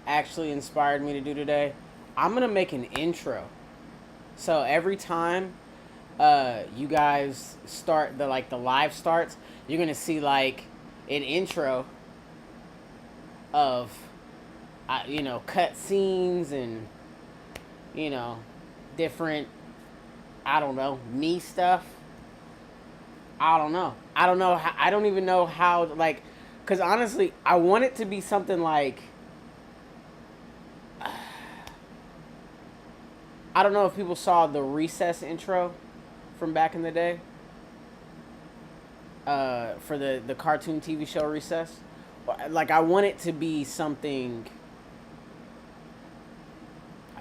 actually inspired me to do today. I'm gonna make an intro. So every time you guys start the live starts, you're gonna see like an intro of cut scenes and different, I don't know, me stuff. I don't know. I don't even know how, like, because honestly, I want it to be something like, I don't know if people saw the Recess intro from back in the day, for the cartoon TV show Recess. Like, I want it to be something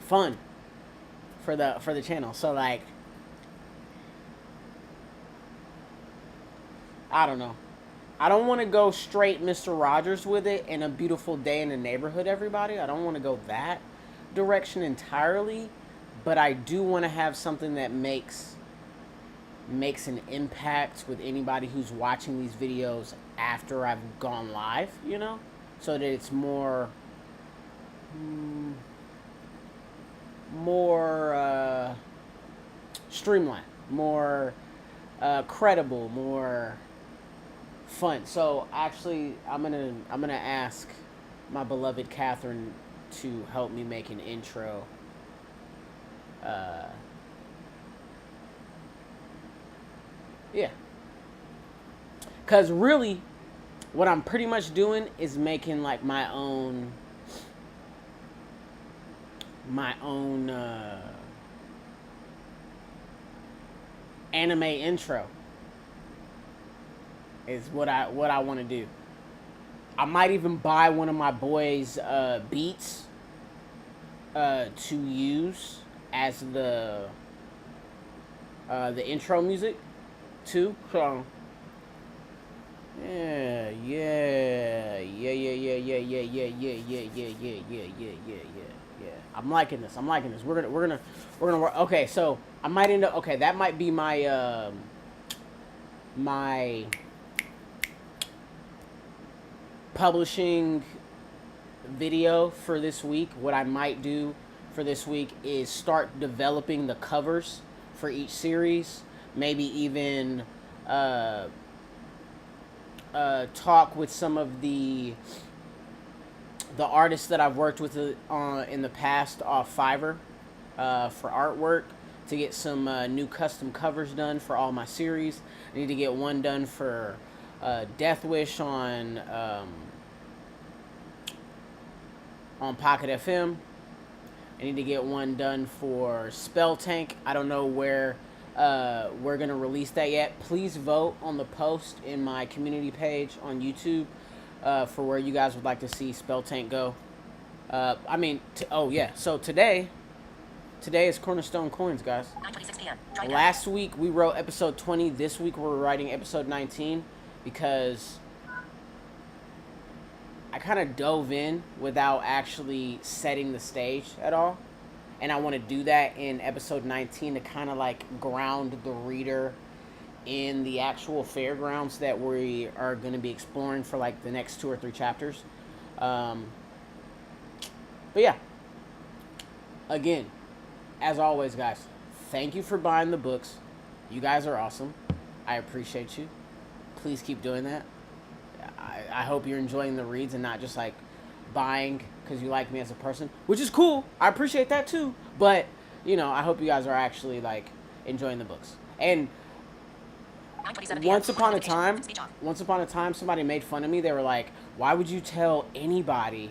fun for the channel. So like, I don't know. I don't want to go straight Mr. Rogers with it and A Beautiful Day in the Neighborhood, everybody. I don't want to go that direction entirely, but I do want to have something that makes an impact with anybody who's watching these videos after I've gone live, so that it's more streamlined, more credible, more fun. So actually, I'm gonna ask my beloved Catherine to help me make an intro. Yeah, because really, what I'm pretty much doing is making like my own anime intro. Is what I want to do. I might even buy one of my boys' beats to use as the intro music too. So yeah. I'm liking this. We're gonna work. Okay, so I might end up. Okay, that might be my my publishing video for this week. What I might do for this week is start developing the covers for each series. Maybe even talk with some of the artists that I've worked with in the past off Fiverr for artwork to get some new custom covers done for all my series. I need to get one done for Death Wish on Pocket FM. I need to get one done for Spell Tank. I don't know where we're going to release that yet. Please vote on the post in my community page on YouTube for where you guys would like to see Spell Tank go. So today is CornerstoneCoins, guys. 9:26 p.m. Last week we wrote episode 20. This week we're writing episode 19 because I kind of dove in without actually setting the stage at all. And I want to do that in episode 19 to kind of like ground the reader in the actual fairgrounds that we are going to be exploring for like the next 2 or 3 chapters. But yeah, again, as always, guys, thank you for buying the books. You guys are awesome. I appreciate you. Please keep doing that. I hope you're enjoying the reads and not just like buying because you like me as a person, which is cool. I appreciate that too. But, I hope you guys are actually like enjoying the books. And once upon a time, somebody made fun of me. They were like, why would you tell anybody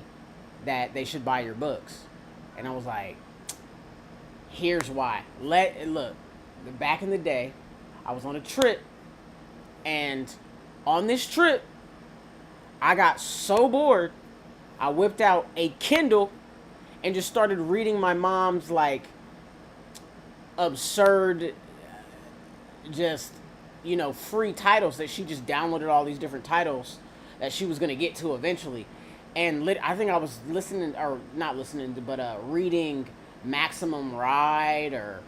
that they should buy your books? And I was like, here's why. Look, back in the day, I was on a trip, and on this trip, I got so bored, I whipped out a Kindle and just started reading my mom's like absurd, just free titles that she just downloaded, all these different titles that she was gonna get to eventually. And I think I was reading Maximum Ride or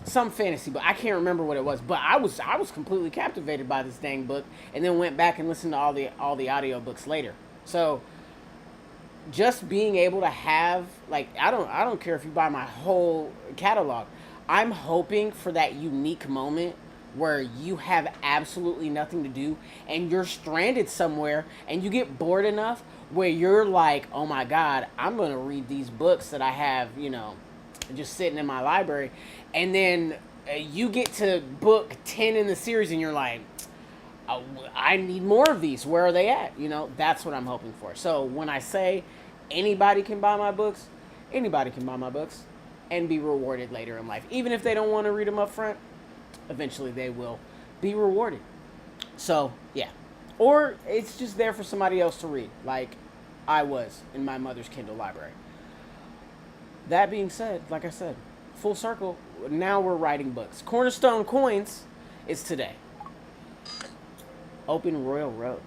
some fantasy book. I can't remember what it was, but I was completely captivated by this dang book, and then went back and listened to all the audiobooks later. So just being able to have, like, I don't care if you buy my whole catalog. I'm hoping for that unique moment where you have absolutely nothing to do and you're stranded somewhere and you get bored enough where you're like, oh my God, I'm going to read these books that I have, just sitting in my library. And then you get to book 10 in the series and you're like, oh, I need more of these. Where are they at? That's what I'm hoping for. So when I say anybody can buy my books, anybody can buy my books and be rewarded later in life. Even if they don't want to read them up front, eventually they will be rewarded. So, yeah. Or it's just there for somebody else to read, like I was in my mother's Kindle library. That being said, like I said, full circle, now we're writing books. Cornerstone Coins is today. Open Royal Road.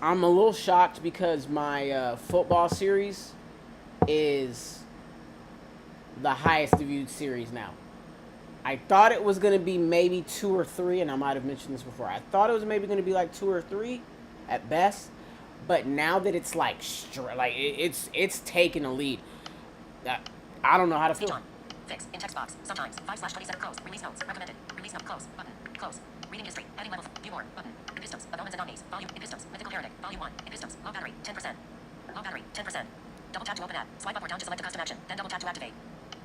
I'm a little shocked because my football series is the highest viewed series now. I thought it was going to be maybe 2 or 3, and I might have mentioned this before. I thought it was maybe going to be like 2 or 3 at best, but now that it's like it's taking a lead. I don't know how to feel. Fix in text box. Sometimes 5/27 close. Release notes. Recommended. Release note close. Button. Close. Reading history. Adding level. View more. Button. Epistomes of Omens and Omnis. Volume. Epistomes. Mythical Heretic. Volume 1. Epistomes. Low battery. 10%. Low battery. 10%. Double tap to open app. Swipe up or down to select a custom action. Then double tap to activate.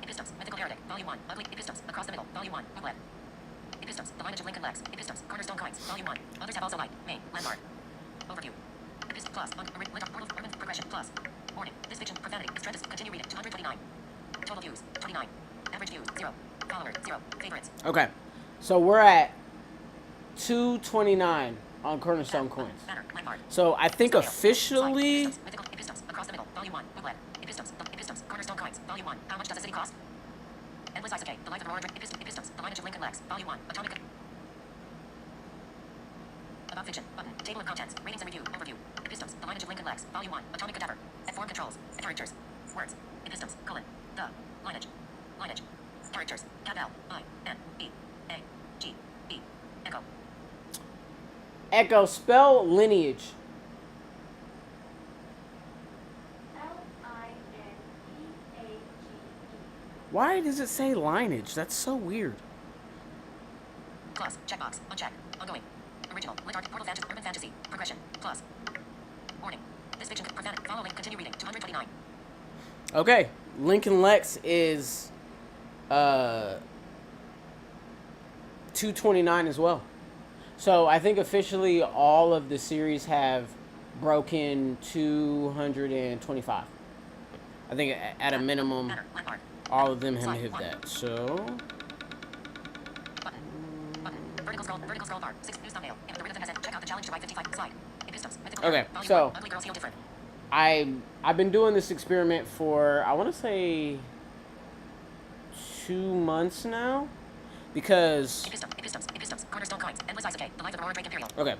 Epistomes. Mythical Heretic. Volume 1. Ugly. Epistomes. Across the middle. Volume 1. Booklet. Epistomes. The lineage of Lincoln Lex. Epistomes. Cornerstone Coins. Volume 1. Others have also liked. Main. Landmark. Overview. Epistomes plus. Portal. Urban progression plus. Warning. This fiction. Profanity. Extremis. Continue reading. 229. Total views. 29. Average views, 0. Followers, 0. Favorites. Okay. So we're at 229 on Cornerstone Coins. So I think officially... Epistomes, across the middle, volume 1, booklet. Epistomes, Cornerstone Coins, volume 1. How much does a city cost? Endless Isoke, the life of Aurora, Epistomes, the lineage of Lincoln Lex, volume 1, atomic... About fiction, button, table of contents, ratings and review, overview. Epistomes, the lineage of Lincoln Lex, volume 1, atomic cadaver. Form controls, characters, words. Epistomes, the, lineage. Lineage. Characters. L, I, N, E, A, G, E. Echo. Echo, spell lineage. Lineage. Why does it say lineage? That's so weird. Plus. Checkbox. Uncheck. Ongoing. Original. Lit art. Portal fantasy. Urban fantasy. Progression. Plus. Warning. This fiction. Profanity. Follow link. Continue reading. 229. Okay. Lincoln Lex is... 229 as well. So I think officially all of the series have broken 225. I think at a minimum all of them have hit that. So vertical scroll bar. 6 news thumbnail. If the rhythm has it, check out the challenge to write 55 slide. Epistomes. Okay, so ugly girls feel different. I've been doing this experiment for, I want to say, 2 months now, because Epistomes, Cornerstone Coins, Endless Isoke, the life of Aurora Drake Imperial. Okay,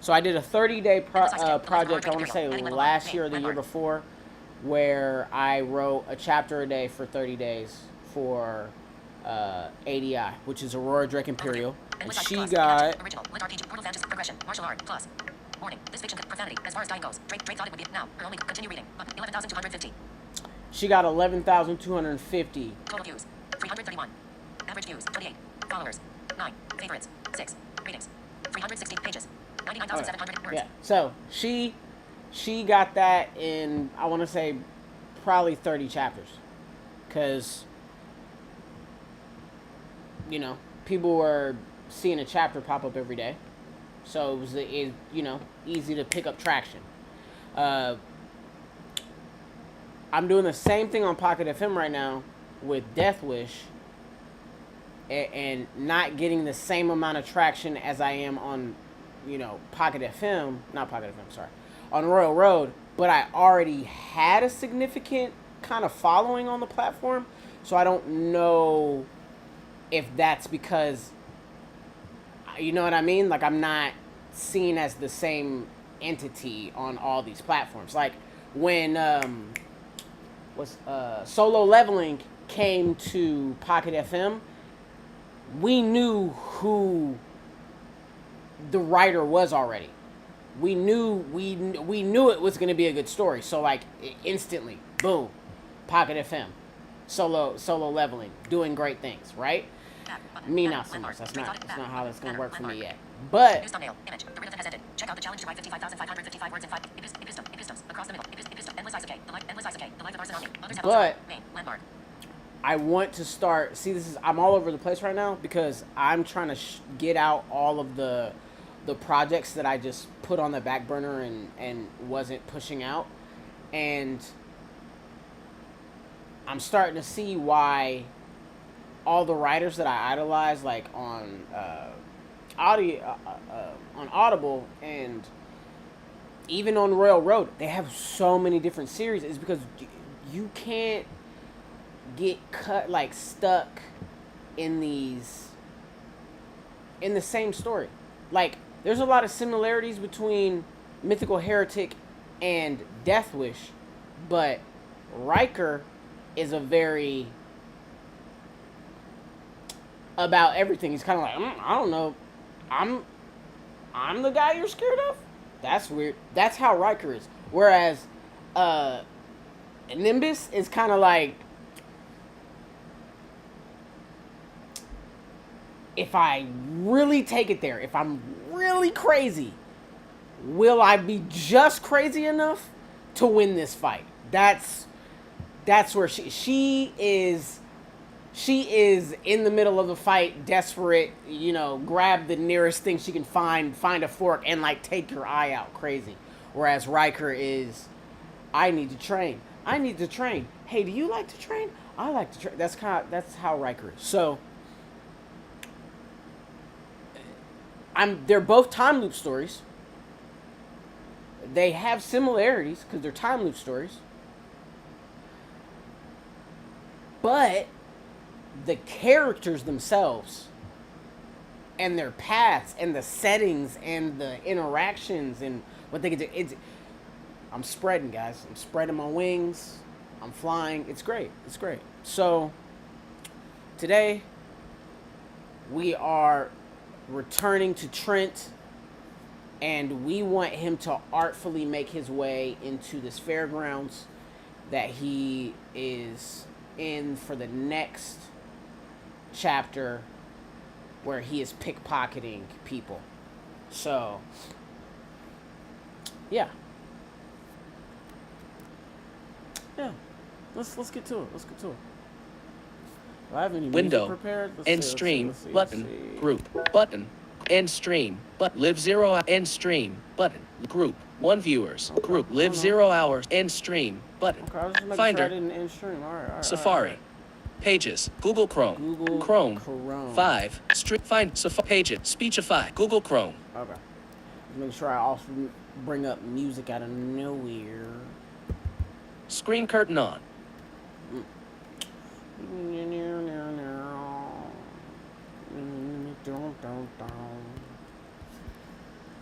so I did a 30-day project, I want to say last year or the year before, where I wrote a chapter a day for 30 days for ADI, which is Aurora Drake Imperial, and she got... Original, lit RPG, portal fantasy, progression, martial art, plus. Warning, this fiction, profanity, as far as dying goes. Drake thought it would be, now, her only, continue reading, 11,250. She got 11,250. Total views. 331. Average views, 28. Followers, 9. Favorites, 6. Ratings, 360 pages. 99,700 words. Yeah, so she got that in, I want to say, probably 30 chapters. Because, people were seeing a chapter pop up every day. So it was, easy to pick up traction. I'm doing the same thing on Pocket FM right now with Death Wish, and not getting the same amount of traction as I am on, Pocket FM, not Pocket FM, sorry, on Royal Road, but I already had a significant kind of following on the platform, so I don't know if that's because, you know what I mean? Like, I'm not seen as the same entity on all these platforms. Like, when, Solo Leveling came to Pocket FM, we knew who the writer was already. We knew it was going to be a good story. So like instantly, boom, Pocket FM, solo leveling, doing great things, right? Me not so much. That's not how that's going to work for me yet. But News thumbnail. Image. The ribbon has ended. Check out the challenge to write 55,555 words in 5. Epistem. Across the middle. Epistem. Endless Isake. Endless Isake. The life of Arsenal. Others have But main. Landmark. I want to start. See, I'm all over the place right now because I'm trying to get out all of the projects that I just put on the back burner and wasn't pushing out, and I'm starting to see why all the writers that I idolize, like on on Audible and even on Royal Road, they have so many different series. Is because you can't get stuck in the same story. Like, there's a lot of similarities between Mythical Heretic and Death Wish, but Riker is a very about everything. He's kind of like, I don't know, I'm the guy you're scared of. That's weird. That's how Riker is. Whereas Nimbus is kind of like, if I really take it there, if I'm really crazy, will I be just crazy enough to win this fight? That's where she is in the middle of a fight, desperate, grab the nearest thing she can find a fork and like take your eye out crazy. Whereas Riker is, I need to train. Hey, do you like to train? I like to train. That's how Riker is. So they're both time loop stories. They have similarities because they're time loop stories. But the characters themselves and their paths and the settings and the interactions and what they can do, I'm spreading, guys. I'm spreading my wings. I'm flying. It's great. So today we are returning to Trent, and we want him to artfully make his way into this fairgrounds that he is in for the next chapter, where he is pickpocketing people. So yeah, let's get to it. Do I have any Window, prepared? end stream, button, group, button, end stream, but live 0 end stream, button, group, 1 viewers, group, live 0 hours, end stream, button, Okay, I was just making Finder, sure I didn't end stream. All right, Safari, Pages, Google Chrome, Chrome, 5, find, Pages, Speechify, Google Chrome. Okay. Just make sure I also bring up music out of nowhere. Screen curtain on.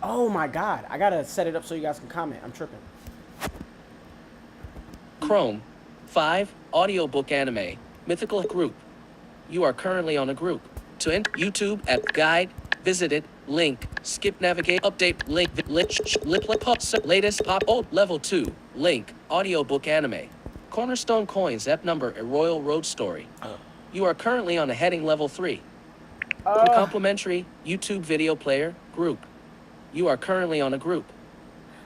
Oh my god, I gotta set it up so you guys can comment. I'm tripping. Chrome, 5, AudioBookAnime, Mythical Group. You are currently on a group. To enter YouTube at guide, visited, link, skip navigate, update, link, latest pop, old, level 2, link, AudioBookAnime. CornerstoneCoins, ep number, a Royal Road story. You are currently on a heading level 3. Complimentary YouTube video player, group. You are currently on a group.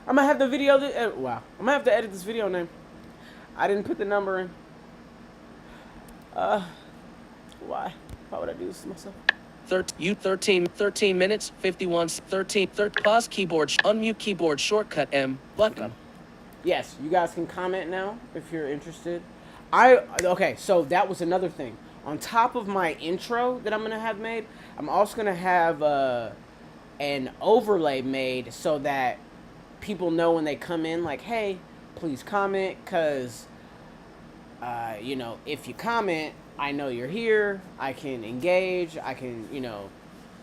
I'm gonna have the video, wow. I'm gonna have to edit this video name. I didn't put the number in. Why? Why would I do this to myself? 13 minutes, 51, 13, pause keyboard, unmute keyboard shortcut M, button. Yes, you guys can comment now if you're interested. Okay, so that was another thing. On top of my intro that I'm gonna have made, I'm also gonna have an overlay made so that people know when they come in, like, hey, please comment, because if you comment, I know you're here, I can engage, I can,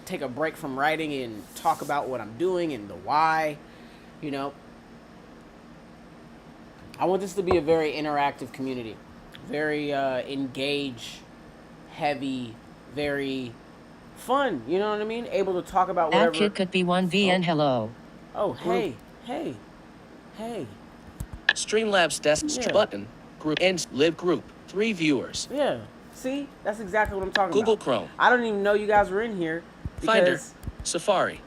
take a break from writing and talk about what I'm doing and the why, I want this to be a very interactive community, very engage heavy, very fun. You know what I mean? Able to talk about whatever. Add kid could be 1V and hello. Oh, hey. Streamlabs desk Yeah. button. Group ends live group. 3 viewers. Yeah. See? That's exactly what I'm talking Google about. Chrome. I don't even know you guys were in here. Finder. Because Safari. it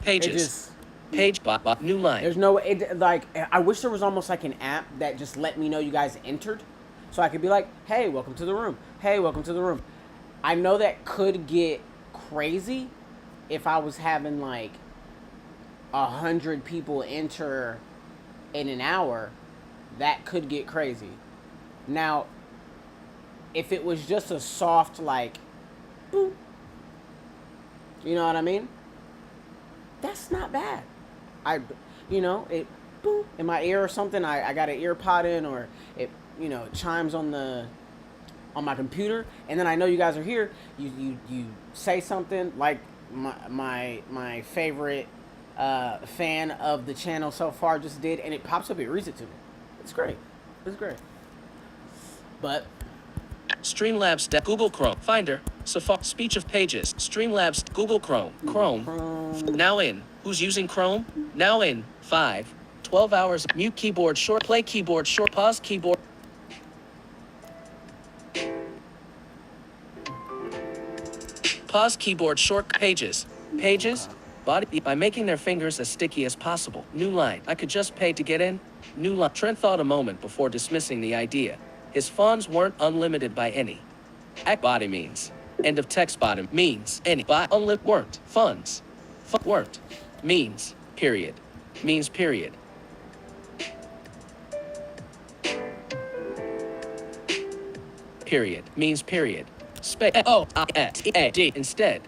Pages. just... Page bot new line. There's no... like, I wish there was almost like an app that just let me know you guys entered. So I could be like, hey, welcome to the room. Hey, welcome to the room. I know that could get crazy if I was having like 100 people enter in an hour. That could get crazy. Now, if it was just a soft like, boop, you know what I mean? That's not bad. It boop in my ear or something. I got an ear pod in, or it chimes on my computer, and then I know you guys are here. You say something like my favorite fan of the channel so far just did, and it pops up. It reads it to me. It's great. But Streamlabs Google Chrome. Finder. Safari. Speech of pages. Streamlabs Google Chrome. Chrome. Now in. Who's using Chrome? Now in. 5. 12 hours. Mute keyboard short. Play keyboard short. Pause keyboard. Pause keyboard short. Pages. Body by making their fingers as sticky as possible. New line. I could just pay to get in. New line. Trent thought a moment before dismissing the idea. His funds weren't unlimited by any. Body means. End of text. Bottom means any. By unlimited weren't. Funds. Weren't. Means. Period. Means period. Period. Means period. Space. O-I-S-E-A-D. Instead.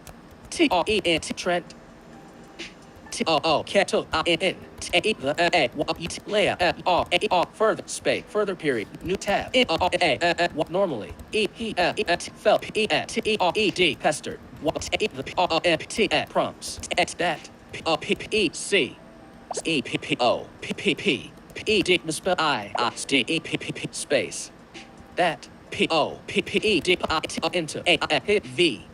T-O-E-N-T. Trent. T-O-O-K-T-O-I-N. Further. Space. Further period. New tab. Normally. Felt. P-E-T-E-R-E-D. Pestered. Prompts. That. P-P-E-C. E-P-P-O. P-P-P. Spell I-S-D-E-P-P-P. Space. That. P-O-P-P-E-D. Enter. A-I-Hit V.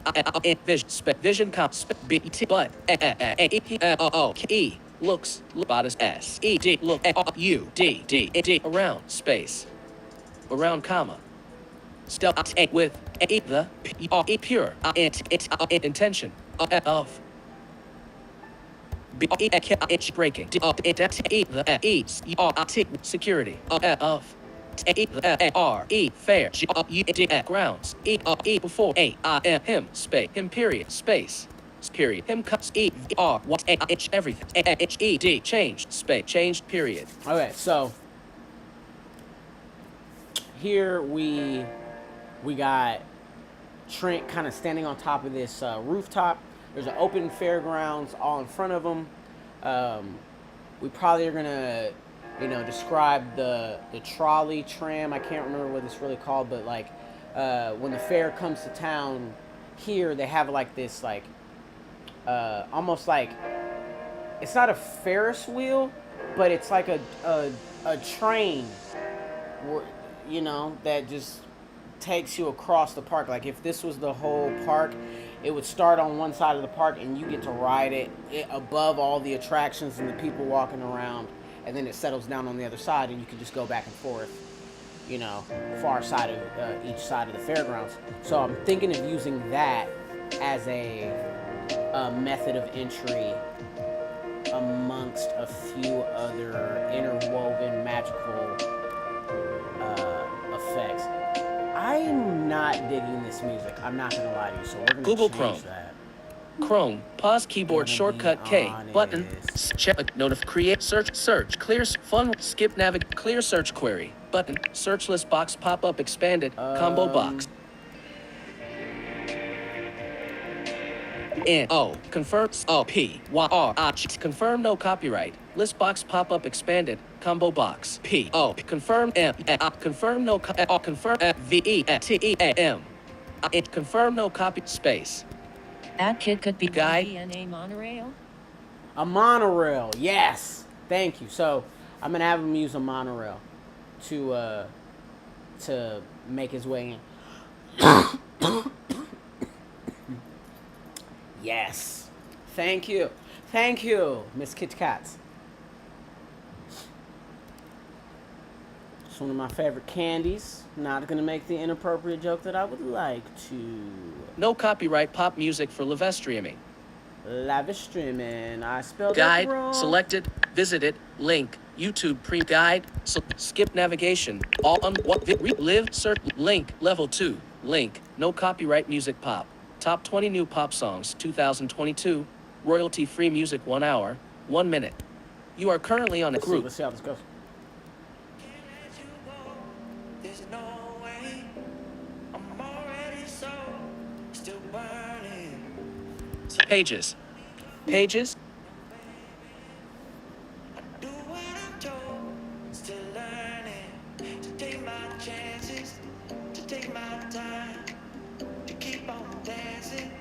Vision. Vision comp. B-T. But. E-O-O-E. Looks. Bodice. S-E-D. Look. U-D-D-D. Around. Space. Around, comma. Still. With. The. P-O-E. Pure. Intention. Of. Breaking. Security. Of. A-R-E, fair, G-U-D, grounds, E-R-E, before, A-I-M, him, space, him, period, space, period, him, cuts, E-R, what, A-H, everything, A-H-E-D, changed, space, changed, period. okay, so here we got Trent kind of standing on top of this rooftop. There's an open fairgrounds all in front of him. We probably are gonna describe the trolley tram. I can't remember what it's really called, but like when the fair comes to town here, they have like this like almost like, it's not a Ferris wheel, but it's like a train that just takes you across the park. Like if this was the whole park, it would start on one side of the park and you get to ride it above all the attractions and the people walking around. And then it settles down on the other side, and you can just go back and forth, far side of each side of the fairgrounds. So I'm thinking of using that as a method of entry amongst a few other interwoven magical effects. I'm not digging this music. I'm not gonna lie to you. So we're gonna Google change Chrome. that. Chrome, pause keyboard Gonna shortcut be K, honest. button, check, create, search, clear, fun, skip, navigate, clear search query, button, search list box, pop up, expanded, combo box. N-O, confirm, O-P-Y-R-I-G, confirm no copyright, list box, pop up, expanded, combo box, P-O, confirm, confirm no, confirm, V-E-T-E-A-M, confirm no copy, space. That kid could be Guy. 1V and a monorail. A monorail, yes. Thank you. So I'm gonna have him use a monorail to make his way in. Yes. Thank you. Thank you, Miss Kit Kat. It's one of my favorite candies. Not gonna make the inappropriate joke that I would like to. No copyright pop music for live streaming. Live streaming. I spelled Guide, it wrong. selected, visited, link, YouTube pre-guide, skip navigation, all on what live search, link, level 2, link, no copyright music pop. Top 20 new pop songs 2022, royalty-free music 1 hour, 1 minute. You are currently on a group. Let's see how this goes. There's no way. I'm already so still burning. Pages. Pages. Do what I'm told. Still learning to take my chances, to take my time, to keep on dancing,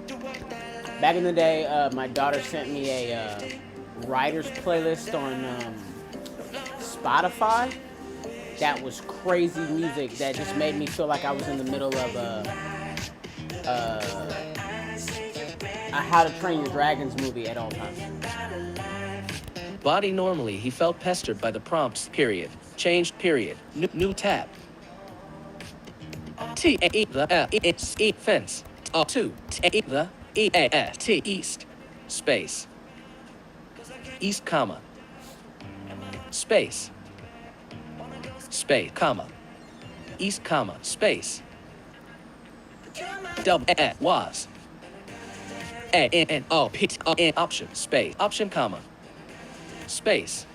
to walk that line. Back in the day, my daughter sent me a writer's playlist on Spotify. That was crazy music that just made me feel like I was in the middle of a How to Train Your Dragons movie at all times. Body normally he felt pestered by the prompts, period. Changed, period. New tab. T E the E fence. 2 T the E T east. Space. East comma. Space. Space comma. East comma space. Double was. A N O P N option space option comma. Space.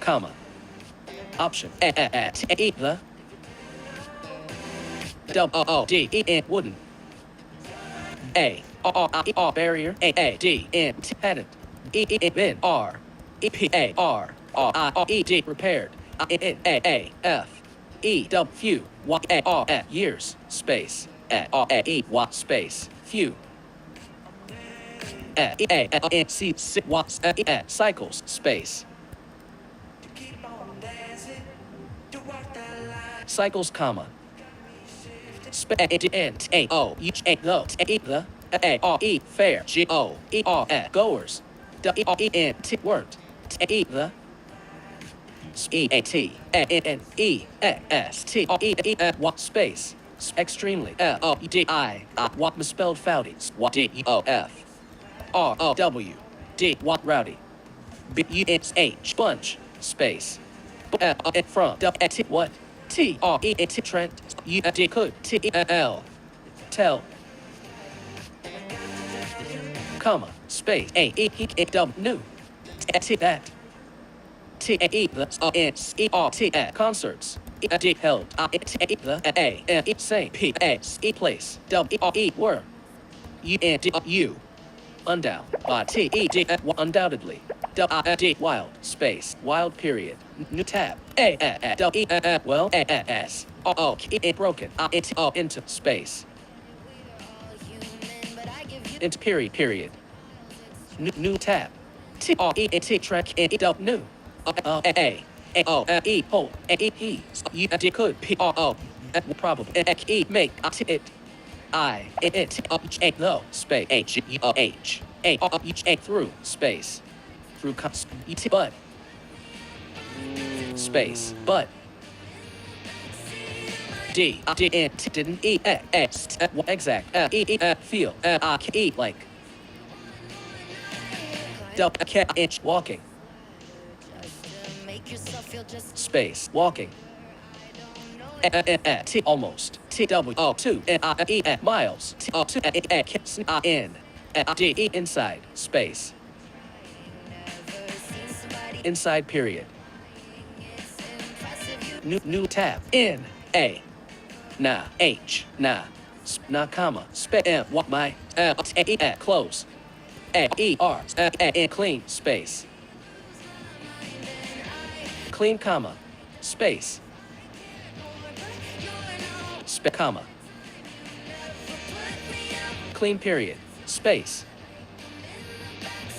Comma. Option T the double O D E N wooden. A R barrier A D N patent E N R E P A R R E D repaired A F E W few Y A R years space R E Y space few C cycles space cycles comma space A O each A though the A R E fair G O E R goers W E N T word T the E A T N E S T R E E what space extremely L O D I what misspelled fouties what D E O F R O W D what rowdy B U S H bunch space from W T what T R E T Trent U D could T E L tell comma space A E E W new T that T A E the N E R T concerts E D held T the A N E same P A E place W E R E were U N D U undown by T E D undoubtedly W D wild space wild period new tab A W E well A S O E broken into space into period new tab T R E T track E W new A O E hold A E U D could P R O probably E make it I it A though space H U O H A R H A through space through but space but D D N T didn't E X exact E feel E like double inch walking space walking T almost T W O 2 E miles T O 2 N D E inside space inside period new tab N A na H na comma space what my close A E R clean space clean comma space comma clean period space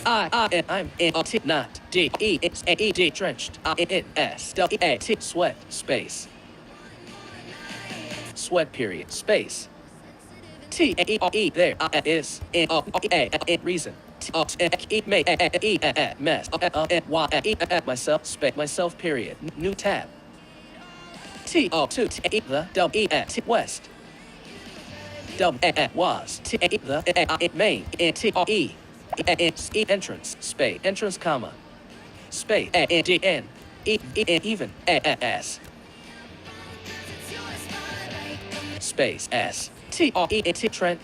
I'm in a T not D E X A E D drenched N S W A T sweat space sweat period space T E E there is in reason. May mess myself space myself period new tab. T O two T the W E T West. W was T the main T E entrance space entrance comma space D N even S space S T T Trent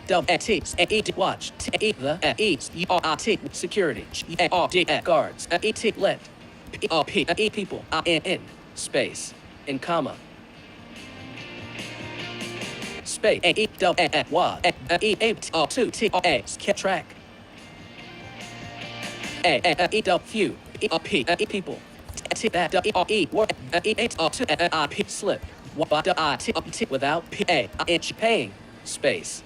W T watch T the E R T security D guards T let P people in space in comma space was two T track few people T work P slip without paying space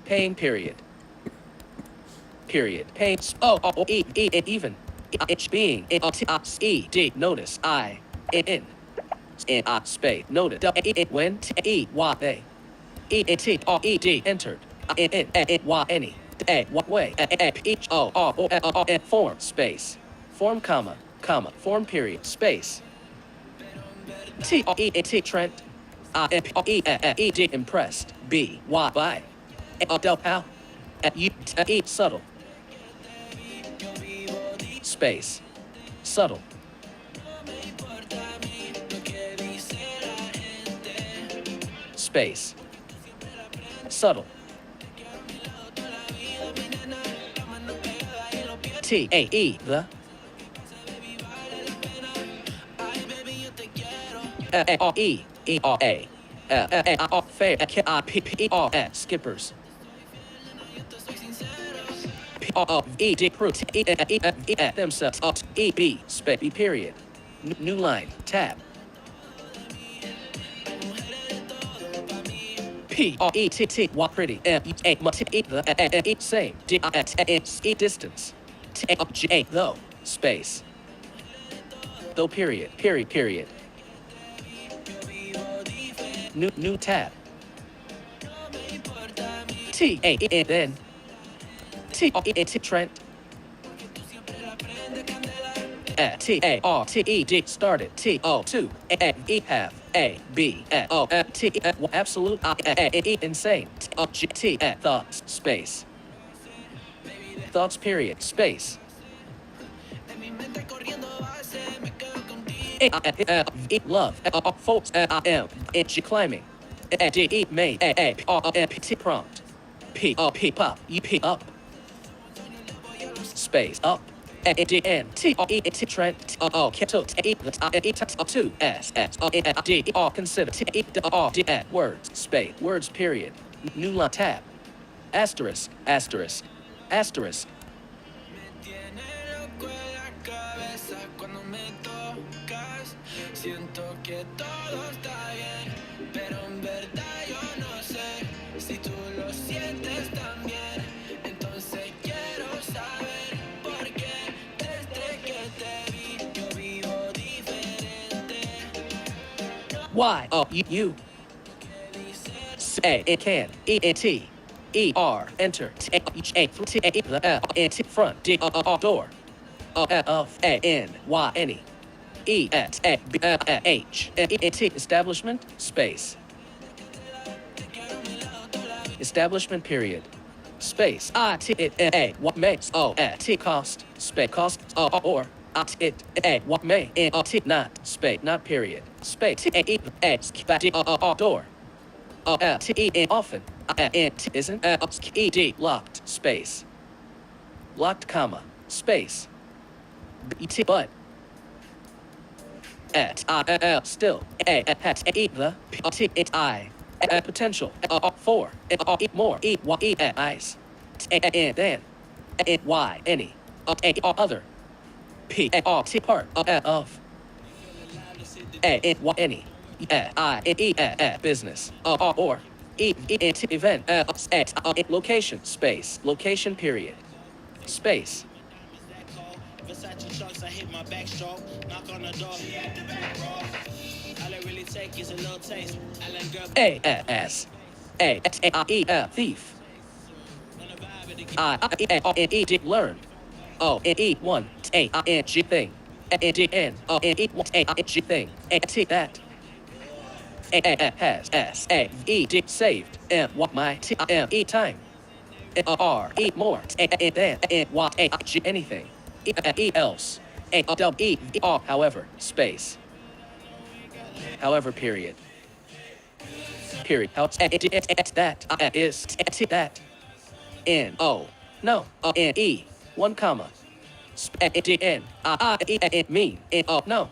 paying period paying even being D notice I in space noted when they D entered any what way each form space form comma form period space T Trent D impressed B Y by how subtle space subtle space subtle T A E the E R A fair P P R skippers P R E D proof E themselves E B space B period new line tab P R E T T what pretty M A T E the same D E distance T J though space though period new tab T A then T T Trent T A R T E D started T O 2 E have A B O T absolute insane T thoughts space thoughts period space love folks M climbing D made P prompt P pop P up space up D N T T Trent keto two S D consider T D words space words period new line tab asterisk Siento que todo está bien, pero en verdad yo no sé si tú lo sientes también. Entonces quiero saber por qué desde que te vi yo vivo diferente. Why you say it can T E R enter T T front D door F A N Y N E S B H T establishment space establishment period space I T A what makes O T cost space cost or it A what may T not space not period space T A X door T E often T isn't E D locked space locked comma space B T but at still at the T it I potential for more eyes then Y any other P T part of any business or event location space location period space Versace trucks, I hit my backstroke. Knock on the door. She at the back, bro. I Thief. Learned. One. Thing. Thing. That. Has. Saved. My. Time. More. Than. Anything. Else. However. Space. However, period. Period. That is that. No. One comma. Mean. No.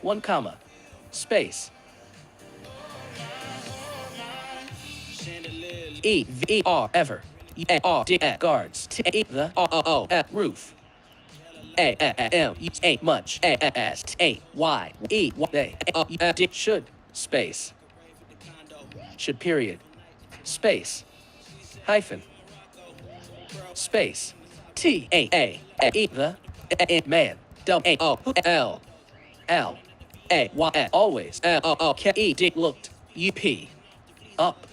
One comma. Space. Ever. Guards. The roof. Much. They. Should. Space. Should, period. Space. Hyphen. Space. The. Man. Always. Looked. Up.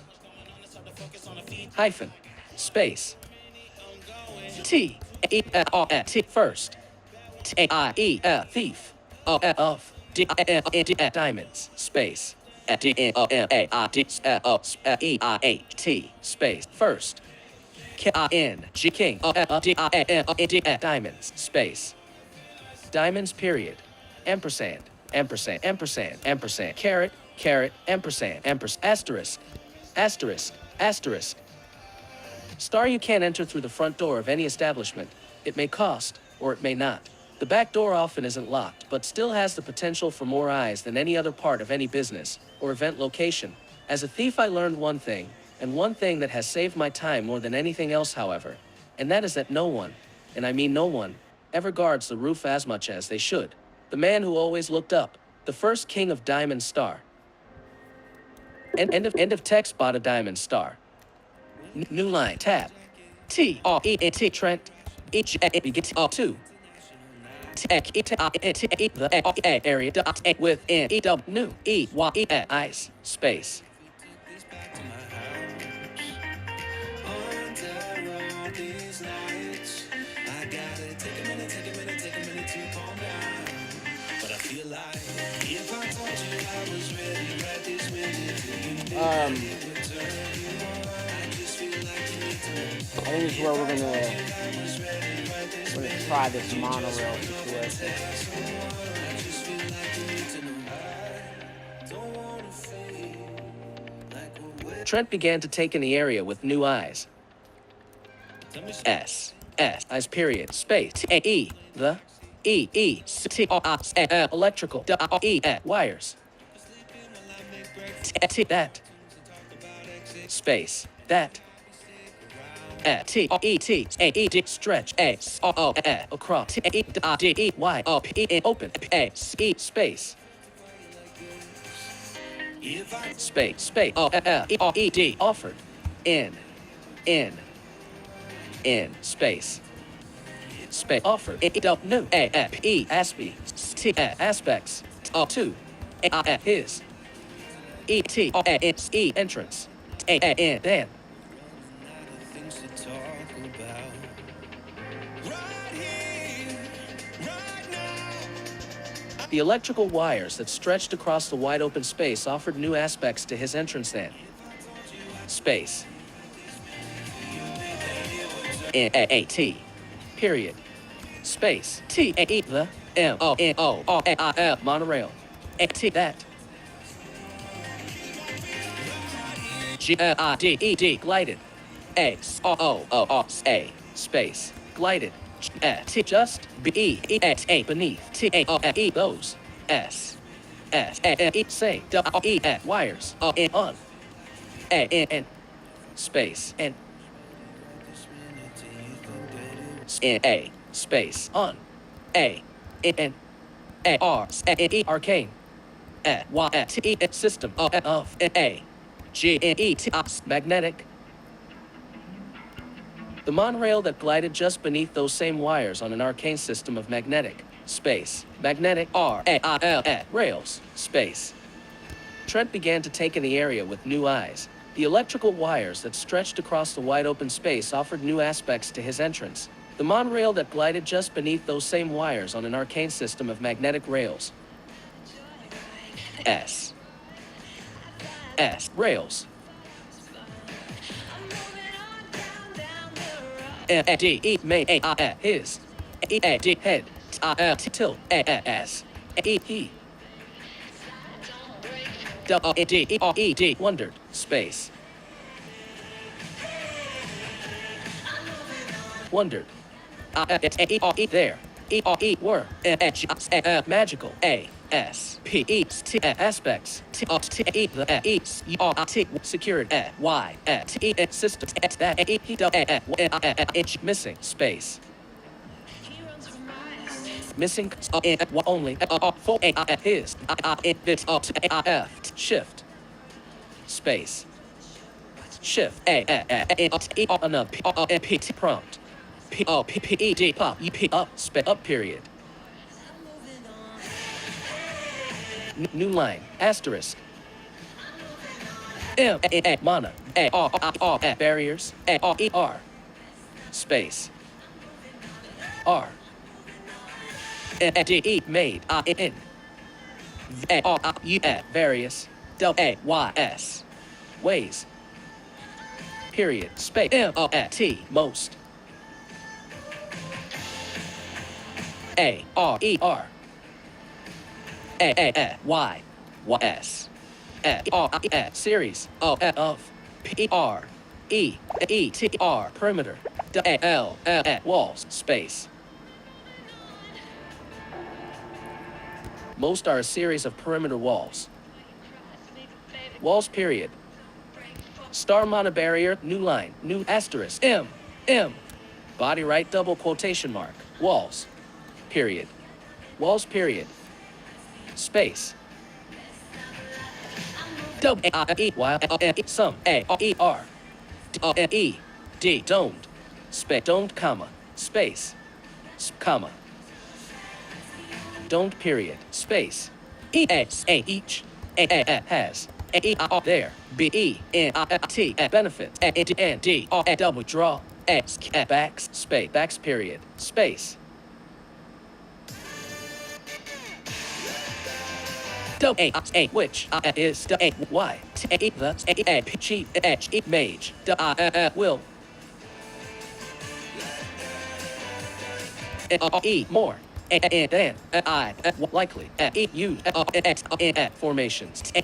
Hyphen. Space. First. Thief. Of. Diamonds. Space. Space. First. King. Diamonds. Space. Diamonds, period. Ampersand. Caret. Ampersand. Asterisk. Star, you can't enter through the front door of any establishment. It may cost, or it may not. The back door often isn't locked, but still has the potential for more eyes than any other part of any business or event location. As a thief, I learned one thing, and one thing that has saved my time more than anything else, however, and that is that no one, and I mean no one, ever guards the roof as much as they should. The man who always looked up, the first king of Diamond Star. End of text. Bought a Diamond Star. New line. Tab. Trent. Two. The area with new eyes. Space. I think this is where we're gonna try this monorail situation. Trent began to take in the area with new eyes. S eyes, period, space, the electrical, wires, that, space, that, stretch, across, open, space. Space, offered, in, space, offered, new, aspects, to, his, entrance, then. The electrical wires that stretched across the wide open space offered new aspects to his entrance then. Space. T. Period. Space. T. The. Monorail. T. That. Glided. A. Space. Glided. Just beneath those say wires on space and space on arcane system of magnetic. The monorail that glided just beneath those same wires on an arcane system of magnetic space. Magnetic rails space. Trent began to take in the area with new eyes. The electrical wires that stretched across the wide open space offered new aspects to his entrance. The monorail that glided just beneath those same wires on an arcane system of magnetic rails. S. Rails. D. E. May. A. His. E. A. D. Head. T. Tilt. S. E. He. D. E. E. D. Wondered. Space. Wondered. E. There. E. Were. Magical. A. S. P. E. T. Aspects. T. T. E. The. E. T. Secured. Y. T. System. That. E. H. Missing. Space. Missing. Only. For. His. Bit. F. Shift. Space. Shift. Another. P. Prompt. P. O. P. P. E. D. Pop. E. P. Up. Up. Period. New line. Asterisk. M. Mana. Barriers. R. Space. R. D. E. Made. In. Various. Y. S. Ways. Period. Space. M. T. Most. R. E. R. Y. S. Series. Of. P. R. E. E. T. R. Perimeter. L. Walls. Space. Most are a series of perimeter walls. Walls. Period. Star monobarrier. New line. New asterisk. M. Body right double quotation mark. Walls. Period. Walls. Period. Space. While some R E D domed. Space. Domed comma. Space. Comma. Domed period. Space. Each. Has. There. B. T. Benefit. And D. Double draw. X. Backs. Space. Backs period. Space. Which is Y the cheat mage will more than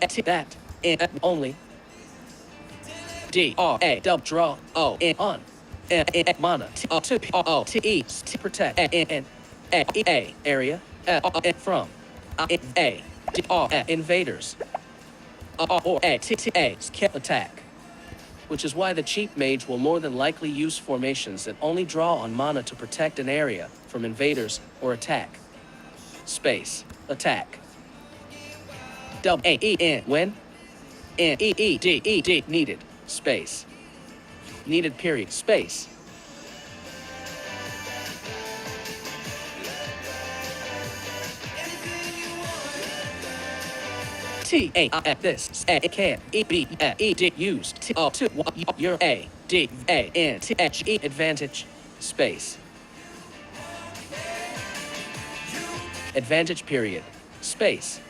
I likely use formations that only D double draw on mana to protect area from invaders or can't attack, which is why the cheap mage will more than likely use formations that only draw on mana to protect an area from invaders or attack. Space. Attack. When needed. Space. Needed period. Space. T this can be used to your advantage. Space. Advantage period. Space.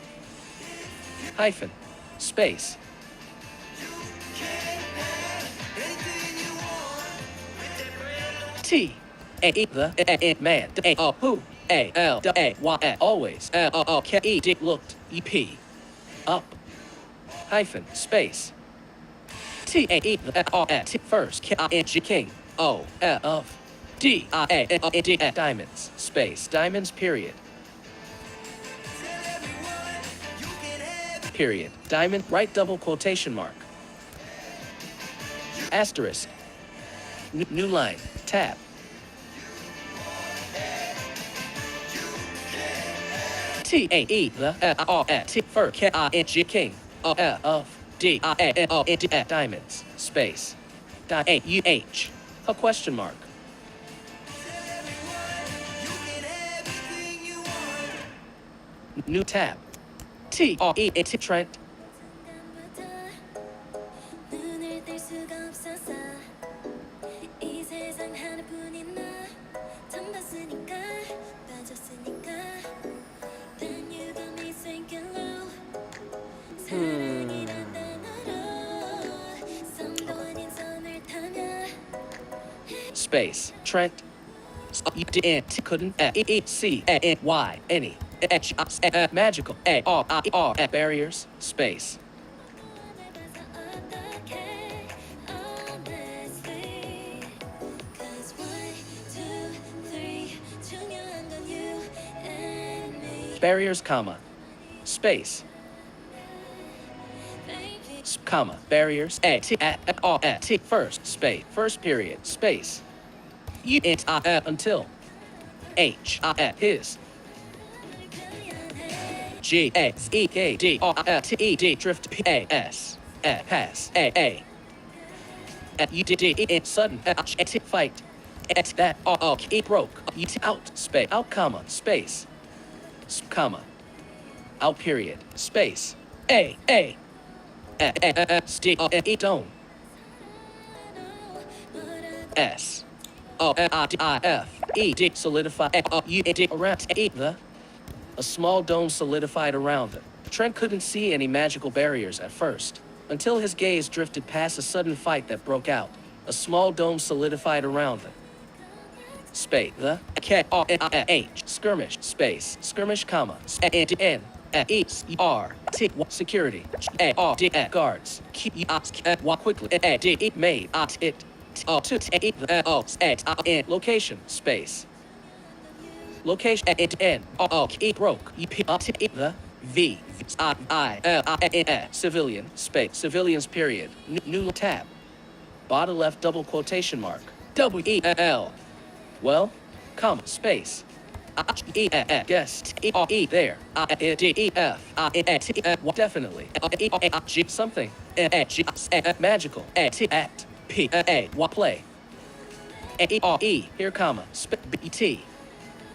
Hyphen. Space. T the man who y always looked ep up hyphen space T first king O of D diamonds space diamonds period diamond right double quotation mark asterisk new line tab T first king of D diamonds space a question mark new tab Trent space, Trent. You didn't, couldn't, C, Y, any, H, magical, barriers, space. Barriers, comma, space. Comma, barriers, T, first, space, first period, space. You, until. H, his. G, A, E, K, D, T, E, D, drift, P, A, S, pass, A. U, D, D, sudden, T, fight. That, E, broke, out, space, out, comma, space. Comma, out, period, space. A, S, D, E, don't. S, O, I, F, E, D, solidify, U, D, around, E, the. A small dome solidified around them. Trent couldn't see any magical barriers at first, until his gaze drifted past a sudden fight that broke out. A small dome solidified around them. Space, the, K, H, skirmish, space, skirmish, comma, N, E, R, T, security, A, R, D, guards, Q, quickly, A, D, made, it, to, O, N, location, space. Location, N, E, broke, E, P, T, the, V, I, L, civilian, space, civilians, period, new tab, bottom left double quotation mark, W, E, L, well, comma, space, E, guest, E, there, D, E, F, T, definitely, G, something, G, magical, T, act, P, play, E, here, comma, B, T,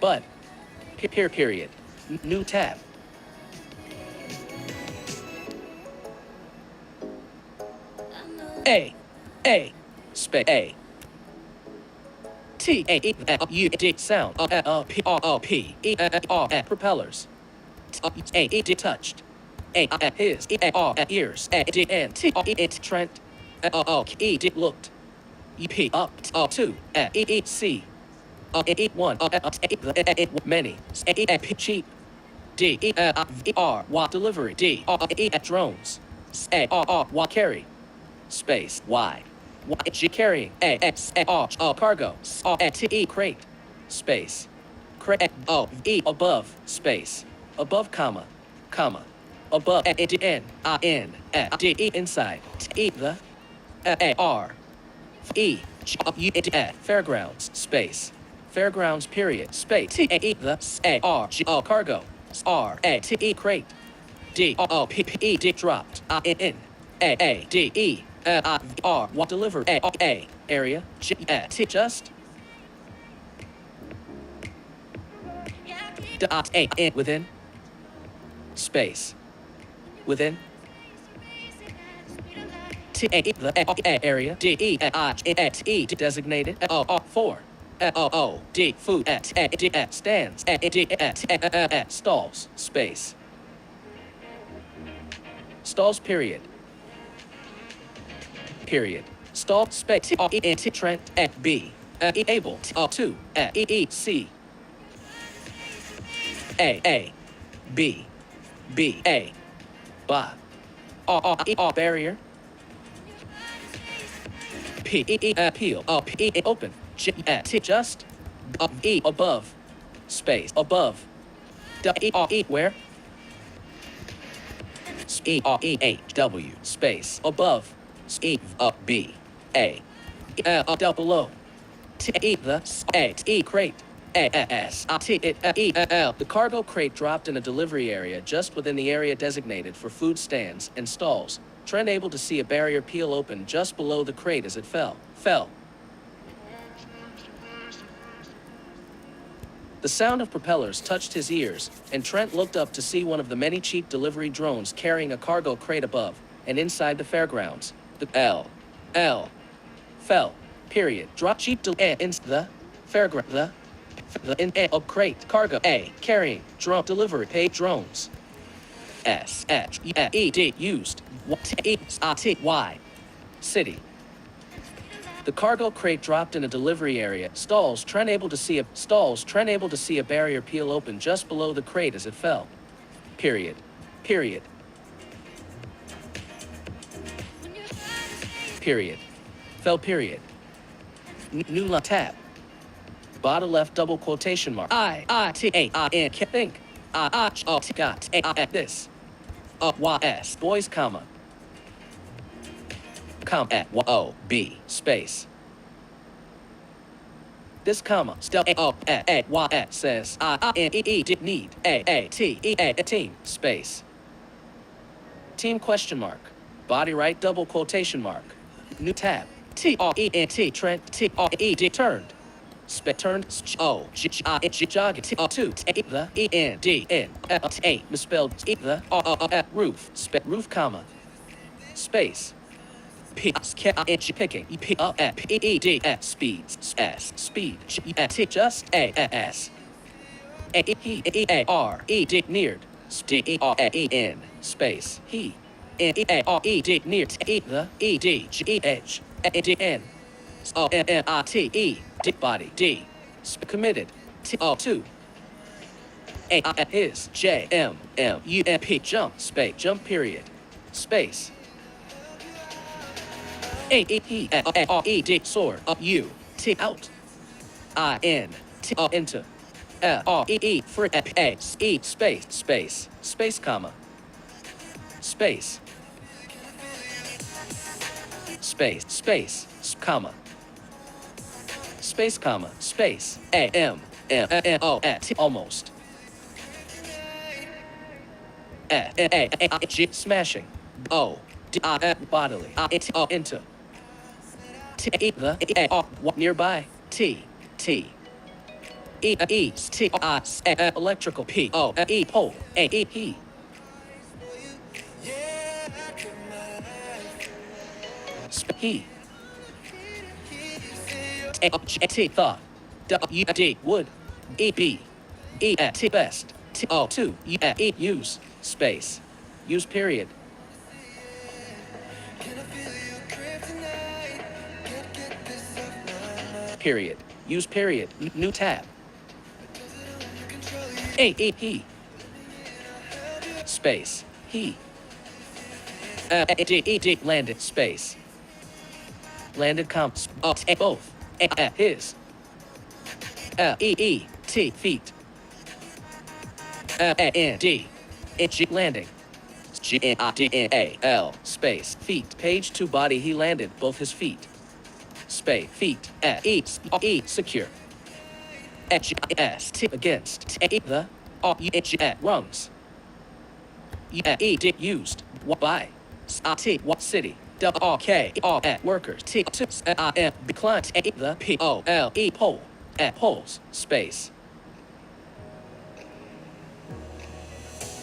but, period, new tab. A, space, A. T, A, E, U, D, sound, P, P, E, R, propellers. A, E, D, touched. A, his, E, R, ears, D, N, T, E, Trent. E, D, looked. E, P, up, 2, E, C. E, 1, many, E, P, cheap. D, E, R, delivery, D, E, drones. Y, carry. Space, Y. G, carrying, A, X, R, cargo, T, E, crate, space, crate, E, above, space, above, comma, above, D, N, D, E, inside, T, E, the, R, E, G, U, D, fairgrounds, space, fairgrounds, period, space, T, E, the, R, G, cargo, R, T, E, crate, D, P, E, D, dropped, N, D, E, R, deliver, A, area, G, T, just, dot, A, within, space, within, T, A, the, area, D, E, T, designated, 4, D, food, D, stands, D, stalls, space, stalls, period. Stall, space, E, T, Trent, B, able, 2, E, C, A, B, A, ba, R, barrier, P, E, appeal, P, E, open, G, T, just, E, above, space, above, D, E, where? E, H, W, space, above, E, B, A, down below, T, E, the, A, T, crate, S, T, E, L. The cargo crate dropped in a delivery area just within the area designated for food stands and stalls. Trent able to see a barrier peel open just below the crate as it fell. The sound of propellers touched his ears, and Trent looked up to see one of the many cheap delivery drones carrying a cargo crate above and inside the fairgrounds. The L, fell, period, drop cheap in the fairground, the in of crate, cargo, A, carrying, drone, delivery, paid drones, S, H, E, D, used, T, Y, city. The cargo crate dropped in a delivery area. Stalls, Trent able to see a barrier peel open just below the crate as it fell. Period. Period. Period. Fell period. New line tab. Bottom left double quotation mark. I-T-A-I-N think. I-Got at this. Y-S boys comma. At O-B space. This comma still A-O-A-Y-S says I-N-E-E did need A-A-T-E-A team space. Team question mark. Body right double quotation mark. New tab. T-R-E-N-T Trent T-R-E-D turned. Turned O-G-I-G jogging T-2 the E-N-D-N-T misspelled the roof roof comma space. P-I-N-G picking P-E-D-S speeds S speed G-T just A-S A-E-A-R-E-D neared D-E-R-E-N space he N-E-A-R-E-D neared E the E-D-G-E-H A-D-N O-N-N-I-T-E D body D committed T-O-2 A-I his J-M-M-U-M-P jump space jump period space A-E-E-R-E-D sword U-T out I-N-T enter R-E-E free A-E space space space comma space space space comma space comma space A-M-M-O-T almost A-A-A-G smashing O-D-I bodily I-T enter T the E-A-R nearby T T E-E-T-I electrical P-O-E pole A-E-P he T thought W-D would E-B E-T best T-O-2 E use space use period period use period new tab A-E-He space he D-E-D landed space landed comps both his E-E-T feet N-D G landing G-N-I-D-N-A-L space feet page 2 body he landed both his feet space feet E secure H-S-T against T the R-U-H rungs E-D used by I-T what city W-R-K-R at workers T-I-M client A the P-O-L-E pole at poles space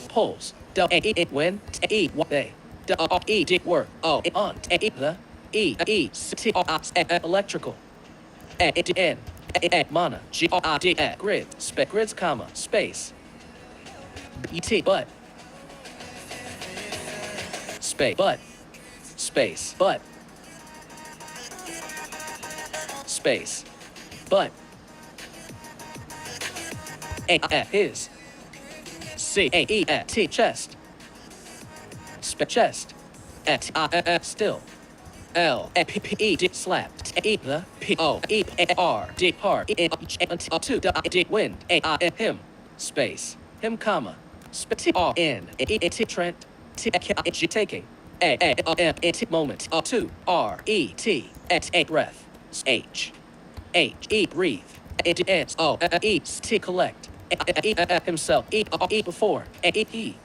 poles W-E when T-E what they W-E-D work O on T the E-E-T-R-I electrical A-N mana G-R-I-D grid grids comma space B-T but space but space but space but his C-A-E-T chest chest still L-A-P-P-E-D slapped E the P-O-E-A-R-D part E-N-T-2 wind A-I him space him comma T-R-N-E-T Trent T-G taking A-A-M-T moment 2 R-E-T A breath H-H-E breathe E-S-O-E-T collect himself E before E-E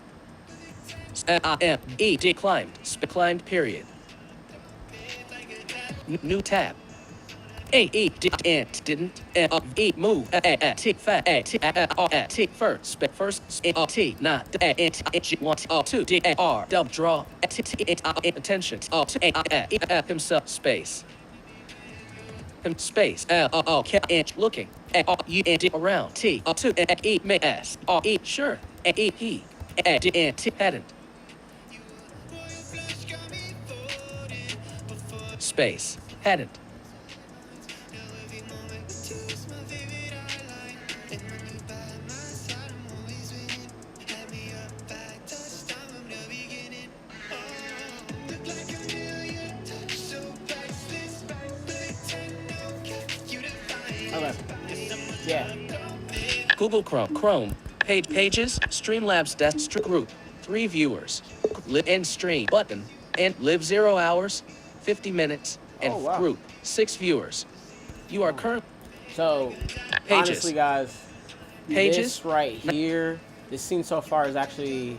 I-M-E-D climbed climbed period new tab didn't E move T fat T first first T not T want 2 D R double draw T attention himself space him space inch looking U around T 2 E may S E sure E he T hadn't space hadn't Okay. Yeah. Google Chrome, Pages, Streamlabs Desktop Group, 3 viewers, End Stream button, and Live 0 hours, 50 minutes, and Oh, wow. Group, 6 viewers. You are current So, Pages. honestly, guys, Pages. this right here, this scene so far is actually,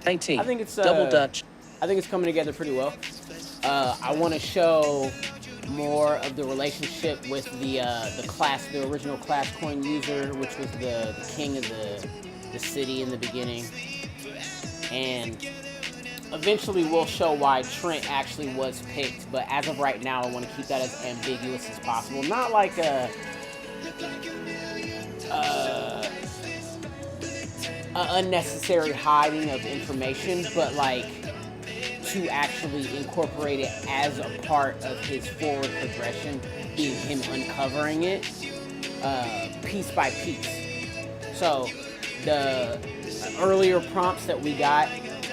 19. I think it's Double Dutch. I think it's coming together pretty well. I want to show more of the relationship with the class, the original class coin user, which was the king of the city in the beginning, and eventually we'll show why Trent actually was picked. But as of right now, I want to keep that as ambiguous as possible. Not like a unnecessary hiding of information, but like to actually incorporate it as a part of his forward progression, being him uncovering it piece by piece. So the earlier prompts that we got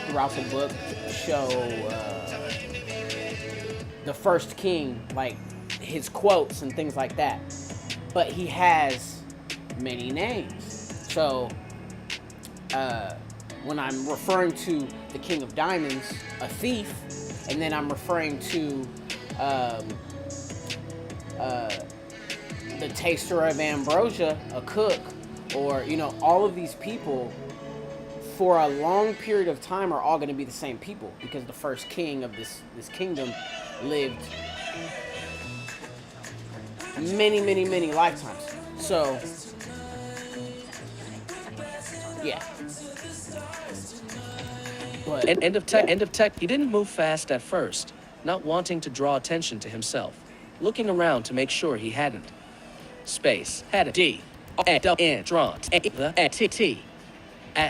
throughout the book show the first king, like his quotes and things like that, but he has many names. So when I'm referring to the King of Diamonds, a thief, and then I'm referring to the Taster of Ambrosia, a cook, or, you know, all of these people for a long period of time are all going to be the same people, because the first king of this kingdom lived many lifetimes. So yeah. But End of tech. He didn't move fast at first, not wanting to draw attention to himself, looking around to make sure he hadn't. Space. Had a D. N. Drawn. The. T. T.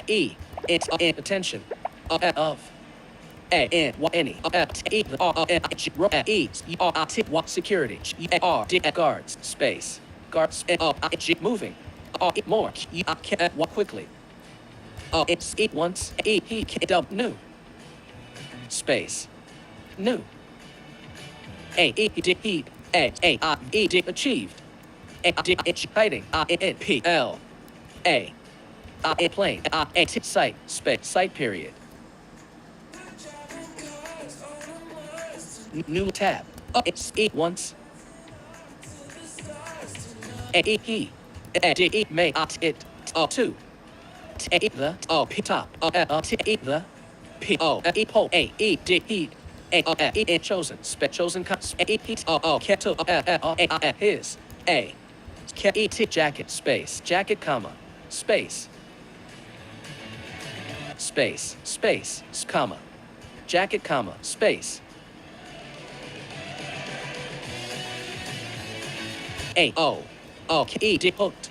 E. It. Attention. Of. N. Any. T. E. T. Security. R. D. Guards. Space. Guards. Moving. More. Quickly. It's once he new space new achieved hiding plane site space site period new tab it's once he may it two the top the chosen chosen his jacket space jacket comma space comma jacket comma space hooked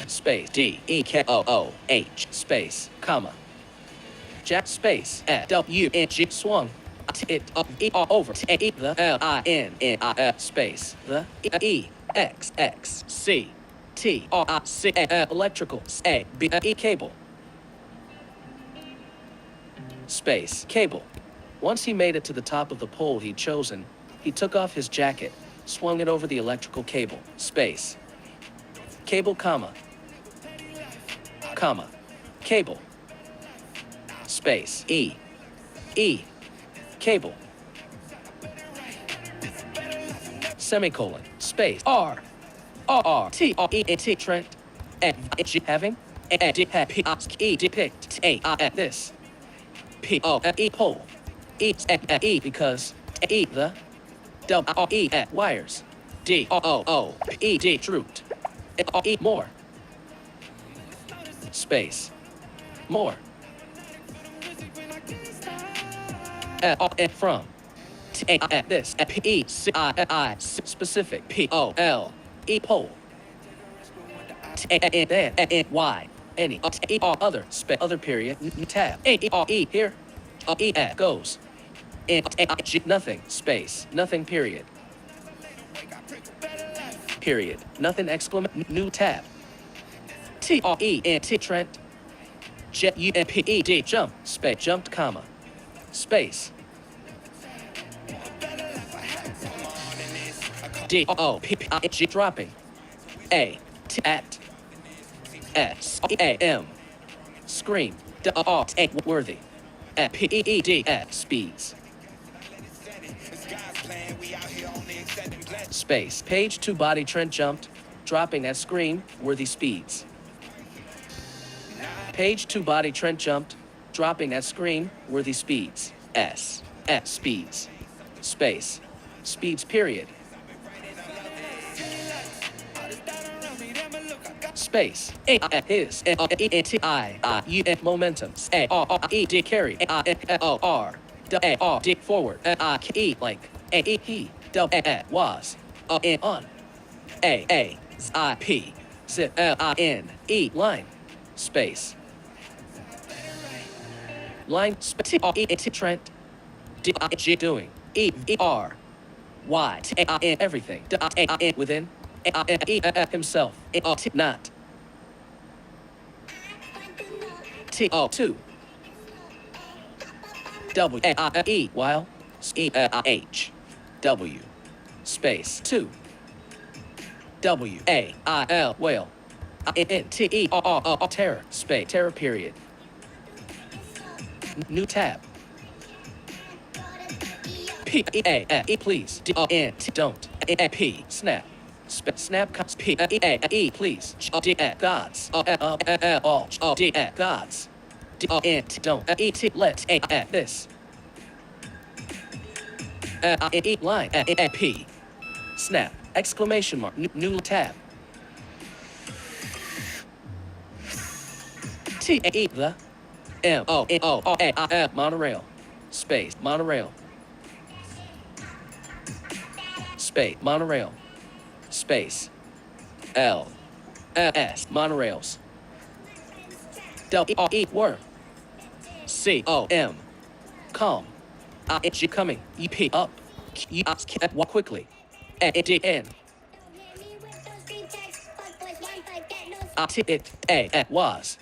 space DEKOOH space comma jack space WNG swung it over the LIN space the EXXC TRC electrical cable space cable. Once he made it to the top of the pole he'd chosen, he took off his jacket, swung it over the electrical cable space cable comma cable space E cable semicolon space R T Trent having depict this pole because the wires D drooped more space more from this specific pole pole y any other other period tab here goes nothing space nothing period nothing exclamation new tab Trent jump space jumped comma space D O P P I G dropping. A T at S A M scream D O T A worthy. P E E D S speeds. Space page 2 body trend jumped, dropping at scream worthy speeds. Page 2 body trend jumped, dropping at scream worthy speeds. S speeds. Space speeds period. Space is momentum D carry D forward E like he was on P zip N E line space line Trent D doing E R Y everything within himself not T2 W E while H W space 2 W A I L whale N T E R terror space terror period new tab P A E please D N T don't P snap snap P E please D gods all D gods D N T don't E T let this E line P snap exclamation mark new tab T E the M O N O A monorail space monorail space monorail space L S monorails W E were C O M calm G coming E P up Q quickly D N T it A was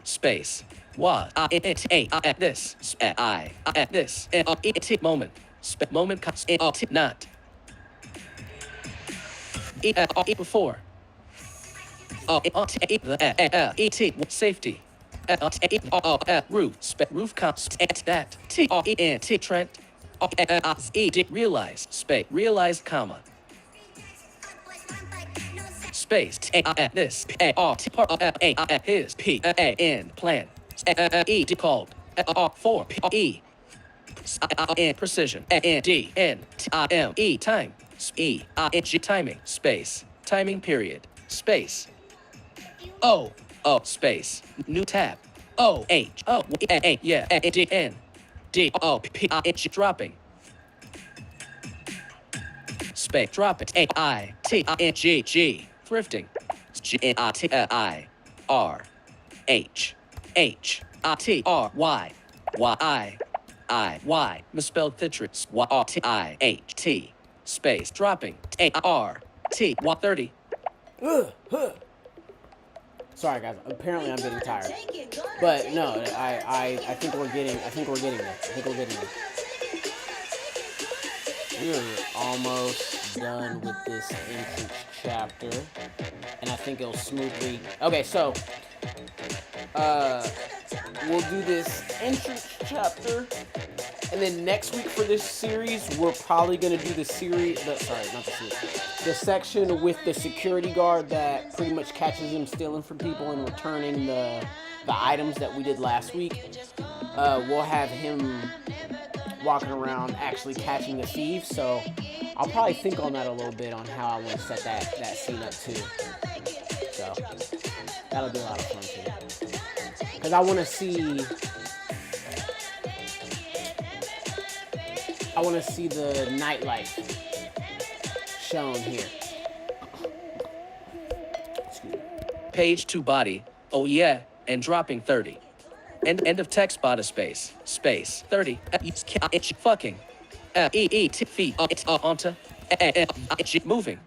space was it a this I this it moment moment not E before safety roof roof cops that T N T Trent realize space realize comma space this his P N plan E called for E precision D N T M E time E G timing space timing period space O space new tab O H O A yeah D N D O P H dropping space dropping A I T N G G thrifting G N T I R H H T R Y Y Y misspelled citrus Y T I H T space dropping A R T 130 Sorry guys, apparently I'm getting tired. But no, I think we're getting there. I think we're getting there. We're almost done with this entrance chapter. And I think it'll smoothly okay, so we'll do this entrance chapter. And then next week for this series, we're probably gonna do the section with the security guard that pretty much catches him stealing from people and returning the items that we did last week. We'll have him walking around actually catching the thieves. So I'll probably think on that a little bit on how I want to set that scene up too. So that'll be a lot of fun too. Because I want to see the nightlife shown here. Page 2 body, oh yeah, and dropping 30. End of text body space 30. Fucking T feet onto moving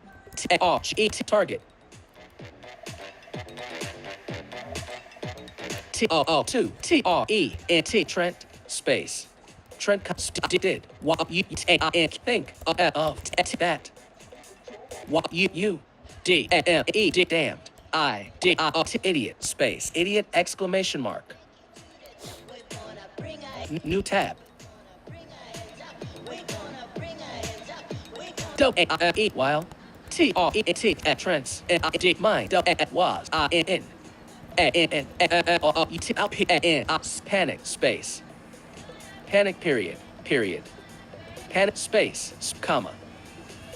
target T2 T R E N T Trent space Trent did what you think of that. What you did damned. I did idiot space idiot exclamation mark. New tab. Don't eat while T trends did mind was panic space panic period panic space comma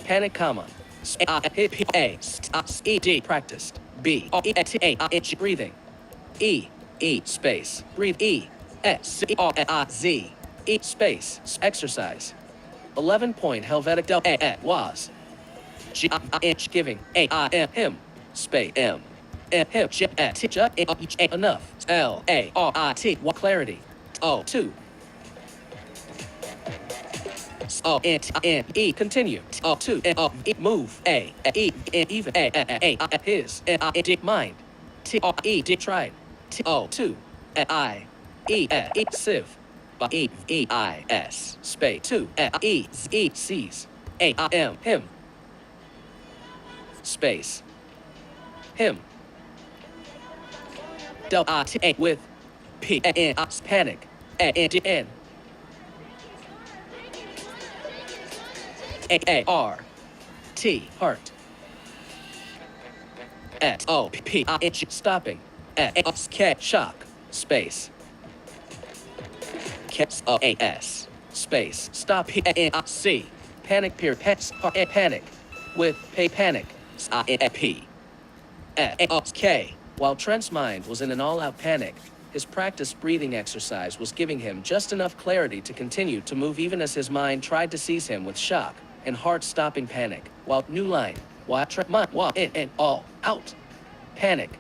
panic comma practiced breathing space breathe z space exercise 11-point Helvetic was giving him space him enough clarity 2 continue 2 move even his mind tried 2 sieve space 2 sees him space him with panic n R T heart at O P stopping K shock space S space stop C panic period panic with panic P K. While Trent's mind was in an all-out panic, his practice breathing exercise was giving him just enough clarity to continue to move even as his mind tried to seize him with shock and heart-stopping panic. While new line, while Trent mind while in and all out panic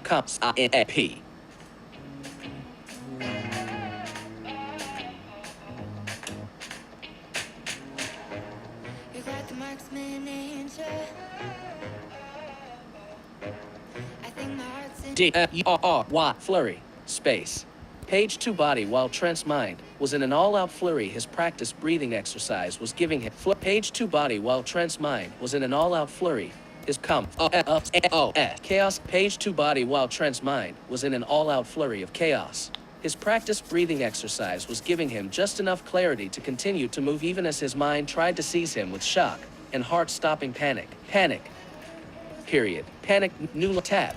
comes P. You got the marksman angel. I think my heart's in D-E-R-R-Y flurry space page 2 body. While Trent's mind was in an all-out flurry, his practice breathing exercise was giving him page 2 body. While Trent's mind was in an all-out flurry, his chaos page 2 body. While Trent's mind was in an all-out flurry of chaos, his practice breathing exercise was giving him just enough clarity to continue to move even as his mind tried to seize him with shock and heart-stopping panic period panic new tab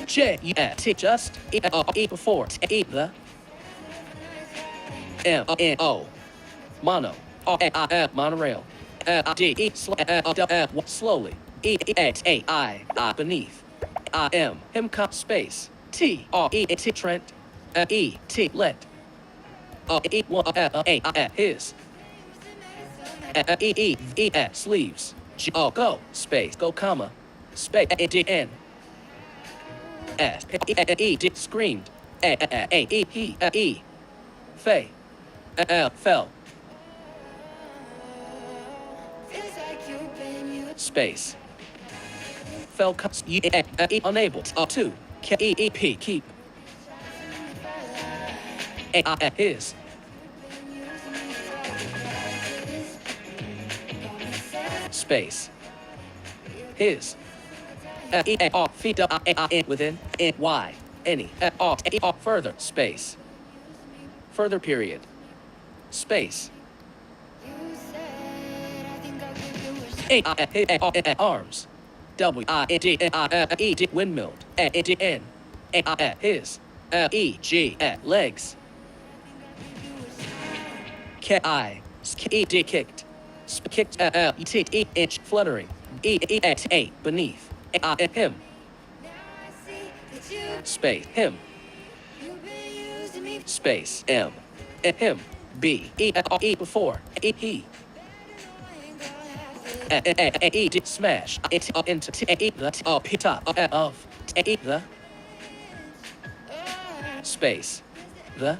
J T just before the M N O mono monorail D slowly I beneath M him cop space T T Trent T let his sleeves G go space go comma space N S screamed Faye fell space fell unable to keep his space his feet within y any further space further period space arms W D windmilled N his G legs K kicked kicked inch fluttering beneath him space him space M him B before he smash into the top of the space the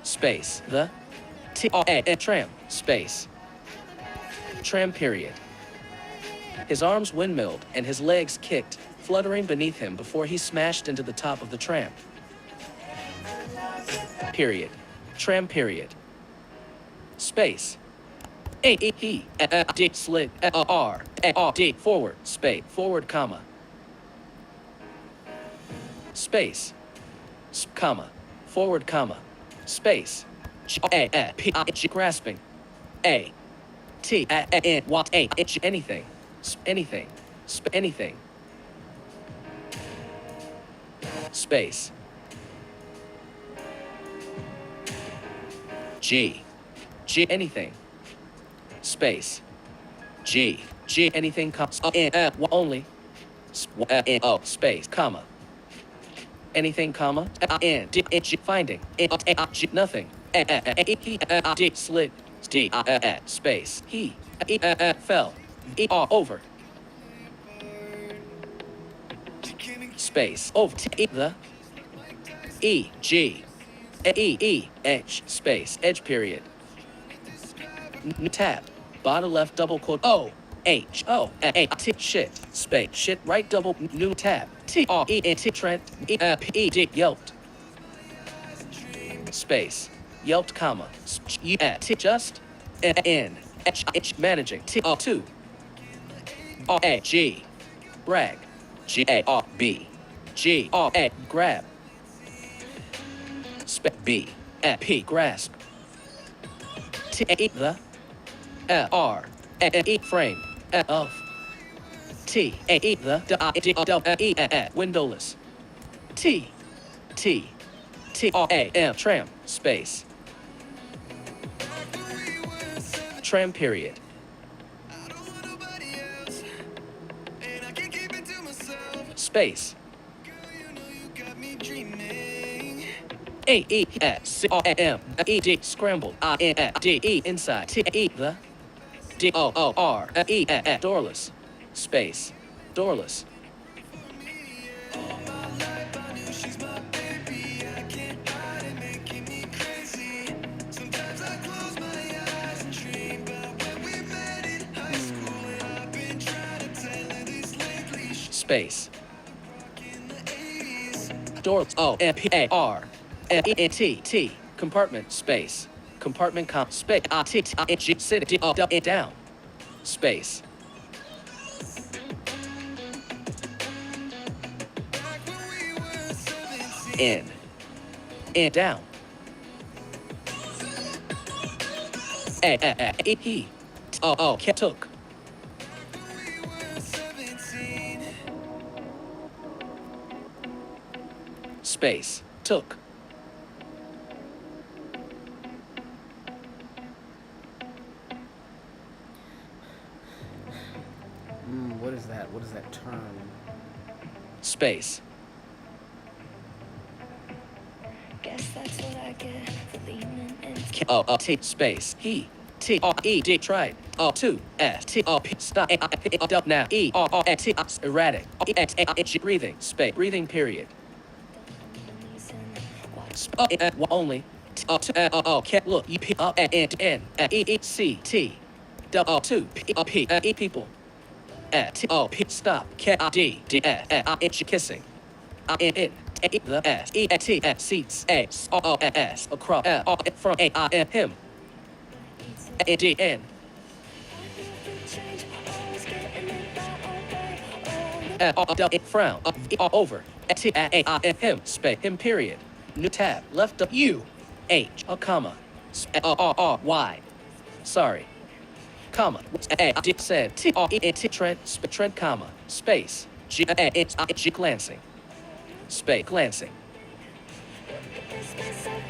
space the tram space. Tram period. His arms windmilled and his legs kicked, fluttering beneath him before he smashed into the top of the tram. Period. Tram period. Space. D slit R D forward space forward comma. Space. Comma. Forward comma. Space. Grasping. A. T. N. What. A. Anything. Anything. Anything. Space. G. G. Anything. Space. G. G. Anything. Only. O. Space. Comma. Anything. Comma. N. D. Finding. Nothing. D. Slit. D. Space. He. Fell. Over. Space. Over. The. E. G. Edge. Space. Edge period. Tab. Bottom left double quote. O. H. O. A. T. Shit. Space. Shit. Right double. New tab. T. R. E. N. T. Trent. E. P. D. Yelped. Space. Yelped, comma. T. Just. N. H. H. Managing. T. R. 2. R. A. G. Brag. G. A. R. B. G. R. A. Grab. B. A. P. Grasp. T. A. The. R. A. E. Frame. Of. T. A. E. The. D. E. Windowless. T. T. T. R. A. M. Tram. Space. Tram period. Space. A. E. S. C. R. M. E. D. Scrambled. I. N. D. E. Inside. T. E. The. D. O. O. R. E. Doorless. Space. Doorless. Space. Door. O. M. P. A. R. M. E. N. T. T. Compartment. Space. Compartment. Space. I. T. T. I. G. City. D. O. D. Down. Space. In. In. Down. A. E. He. O. O. Took. Space. Took. What is that? What is that term? Space. Guess that's what I get for leaning into. O. T. Space. He. T. R. E. D. Tried. O. 2. S. T. O. P. Stop. A. P. O. Now. E. R. R. T. Erratic. E. X. A. G. Breathing. Space. Breathing period. Only. O. 2. O. Can't look. E. P. O. N. N. E. E. C. T. O. 2. P. O. P. E. People. T. O. P. Stop. K. D. D. H. Kissing. N. A. The. S. E. T. S. Seats. A. O. O. S. Across. O. From. A. I. Him. A. D. N. Frown. Over. T. A. Him. Space. Him. Period. New tab. Left up. U. H. A comma. R. Y. Sorry. Comma. A. D. Said. T. R. E. T. Trent. Trent. Comma. Space. G. A. G. Glancing. Space. Glancing.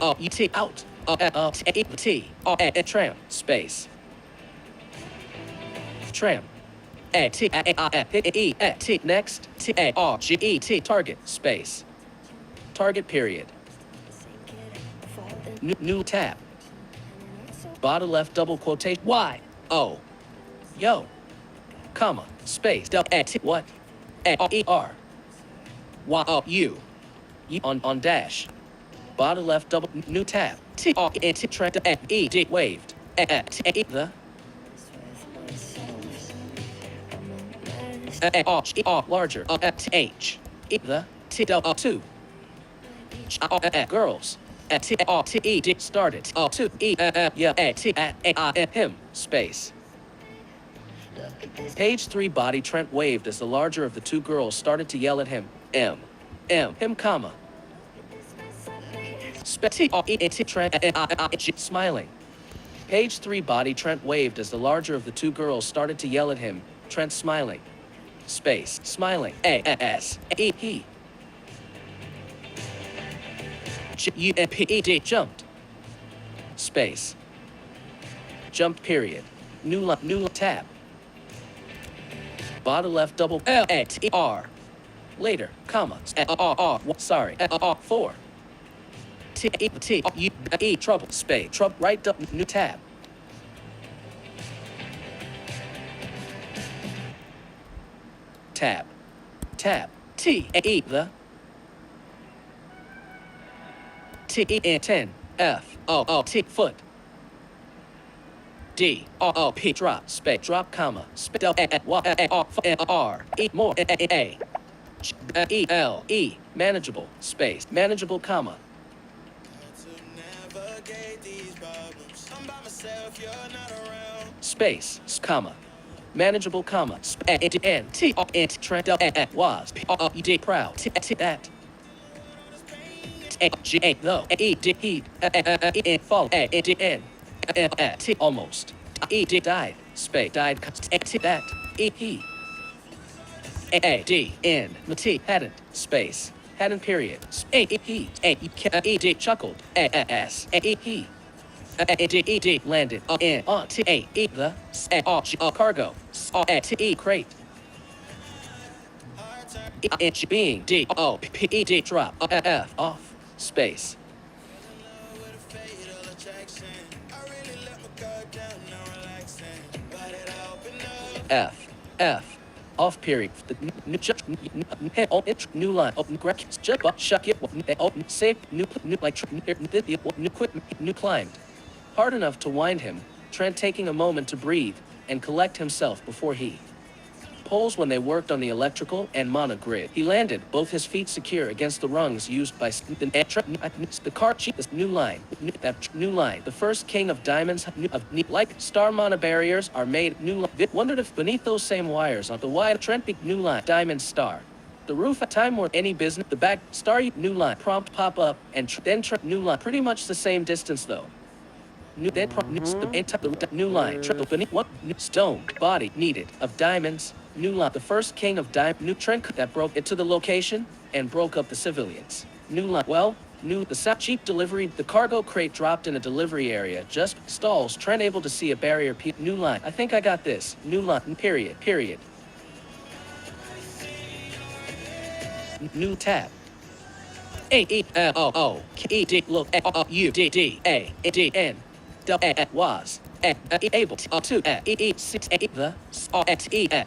O. E. T. Out. T. T. R. A. Tram. Space. Tram. A. T. A. E. T. Next. T. A. R. G. E. T. Target. Space. Target period. New tab. Bottom left double quotation. Y. O. Yo. Comma. Space. A. T. What? A. R. E. R. Y. O. U. On dash. Bottom left double. New tab. T. R. E. T. Trent. A. E. D. Waved. the larger H the two girls started to him space. Page 3 body Trent waved as the larger of the two girls started to yell at him. Him, comma. Trent smiling. Page 3 body Trent waved as the larger of the two girls started to yell at him. Trent smiling. Space. Smiling. He. Jumped. Space. Jumped period. New tab. Bottom left double R. Later, comma. Sorry. 4. Trouble. Space. Trouble. Right double. New tab. Tab. The. Ten. Foot. P drop space drop comma R more manageable space manageable comma space comma manageable comma Trent was proud that though he fall almost died space died that he hadn't space hadn't period he chuckled he landed on the cargo crate being drop off space F off period the new line shuck it save new like new equipment new climbed hard enough to wind him. Trent taking a moment to breathe and collect himself before he poles when they worked on the electrical and monogrid. He landed, both his feet secure against the rungs used by the car chief. This new line, the first king of diamonds like star monobarriers are made new line. Wondered if beneath those same wires on the wide Trent big new line diamond star. The roof at time or any business, the back star new line prompt pop up and then new line pretty much the same distance though. New new line beneath what stone body needed of diamonds. New line, the first king of diamond. New Trent that broke into the location and broke up the civilians. New line, well, new the cheap delivery. The cargo crate dropped in a delivery area. Just stalls. Trent able to see a barrier. New line. I think I got this. New line. Period. New tab. Look was able to the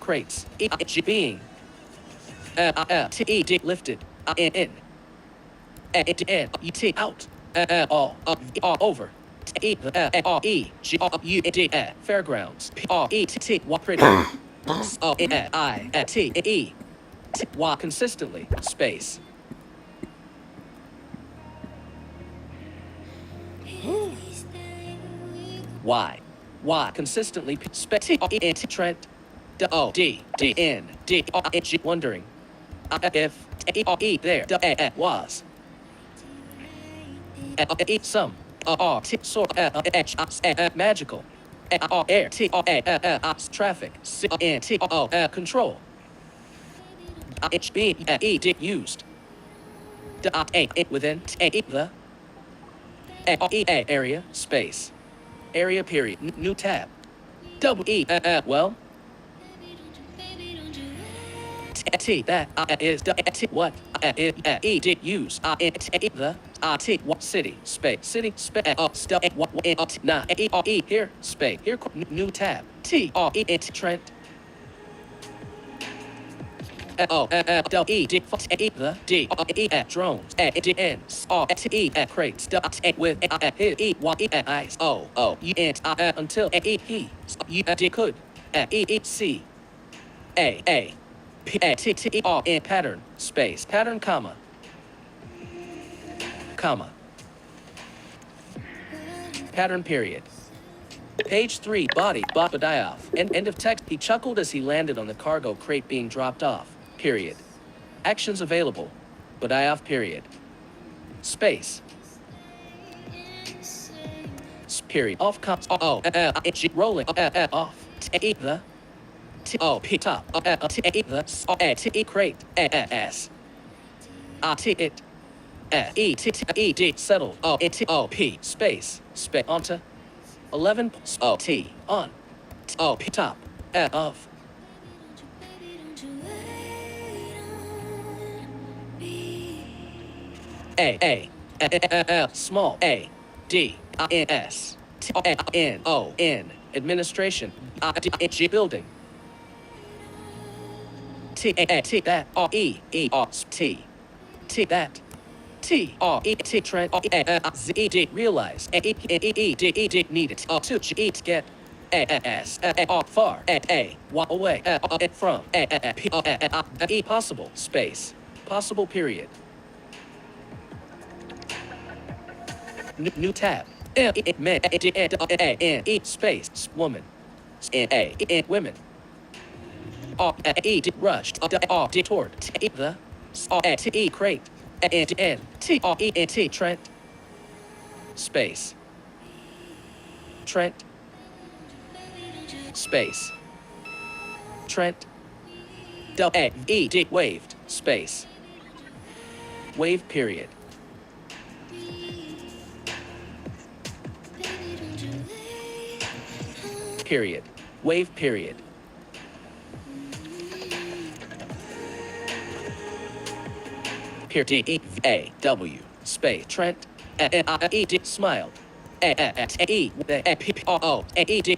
crates being lifted in out all over fairgrounds consistently space Why consistently Trent wondering if there was some magical air traffic control being used within the area space area period new tab double well that is what use the city space here space here new tab Trent the D drones crates with eyes until he could C A P pattern space pattern comma pattern period. Page 3, body, Badayoff. End of text. He chuckled as he landed on the cargo crate being dropped off. Period. Actions available. Badayoff, period. Space. Period. Off comes. Rolling. Off. The. P top. The. Crate. S. It. E. Settled. P. Space. Onto. 11 T on P top of A small A D S T N O N administration G building T that E T that T T trend Z D realize E D needed to eat get S far A away from P possible space possible period new tab men space woman women rushed toward the crate T Trent space Trent space Trent waved space wave period period wave period period A W space Trent smiled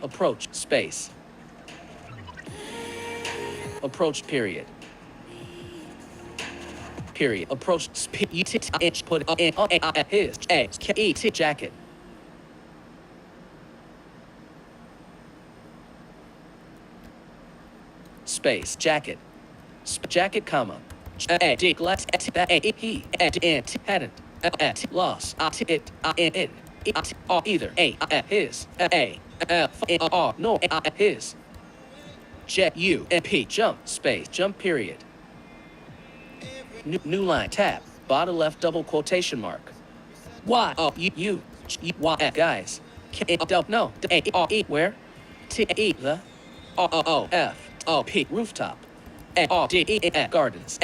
approach space approach period approach put his jacket space jacket jacket comma he hadn't lost it either his no his jet U P jump space jump period new line tab bottom left double quotation mark why you guys no where T the F P rooftop gardens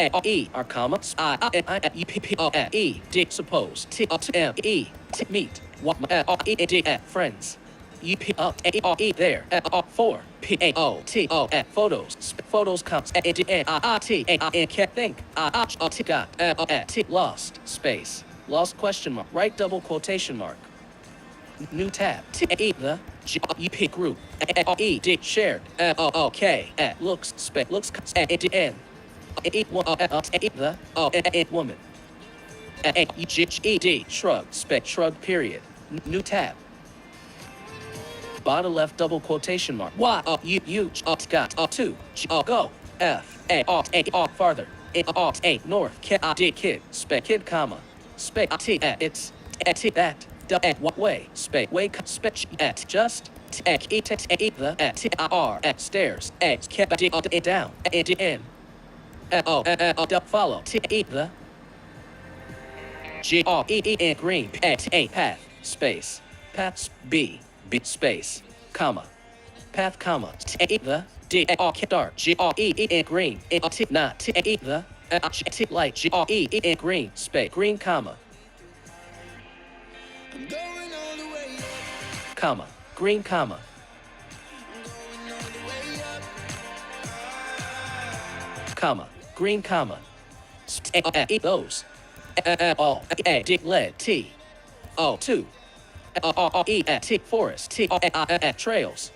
are commas suppose meet friends there 4 photos comes can't think got lost space lost question mark right double quotation mark new tab the GUP group shared K looks N the woman shrug shrug period new tab bottom left double quotation mark you got to go F farther north kid kid comma it's that way way just the stairs down in follow the G green path space paths B space comma path comma the D dark G green not the light G green space green comma comma green comma comma green comma those all led T two forest trails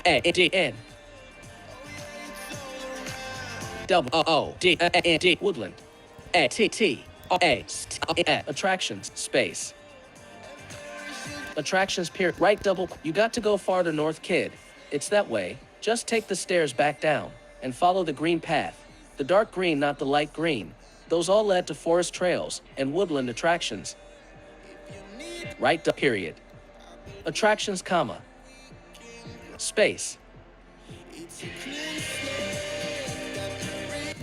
N WOOD woodland. Attractions space. Attractions period. Right double. You got to go farther north, kid. It's that way. Just take the stairs back down and follow the green path. The dark green, not the light green. Those all led to forest trails and woodland attractions. Right period. Attractions, comma. Space.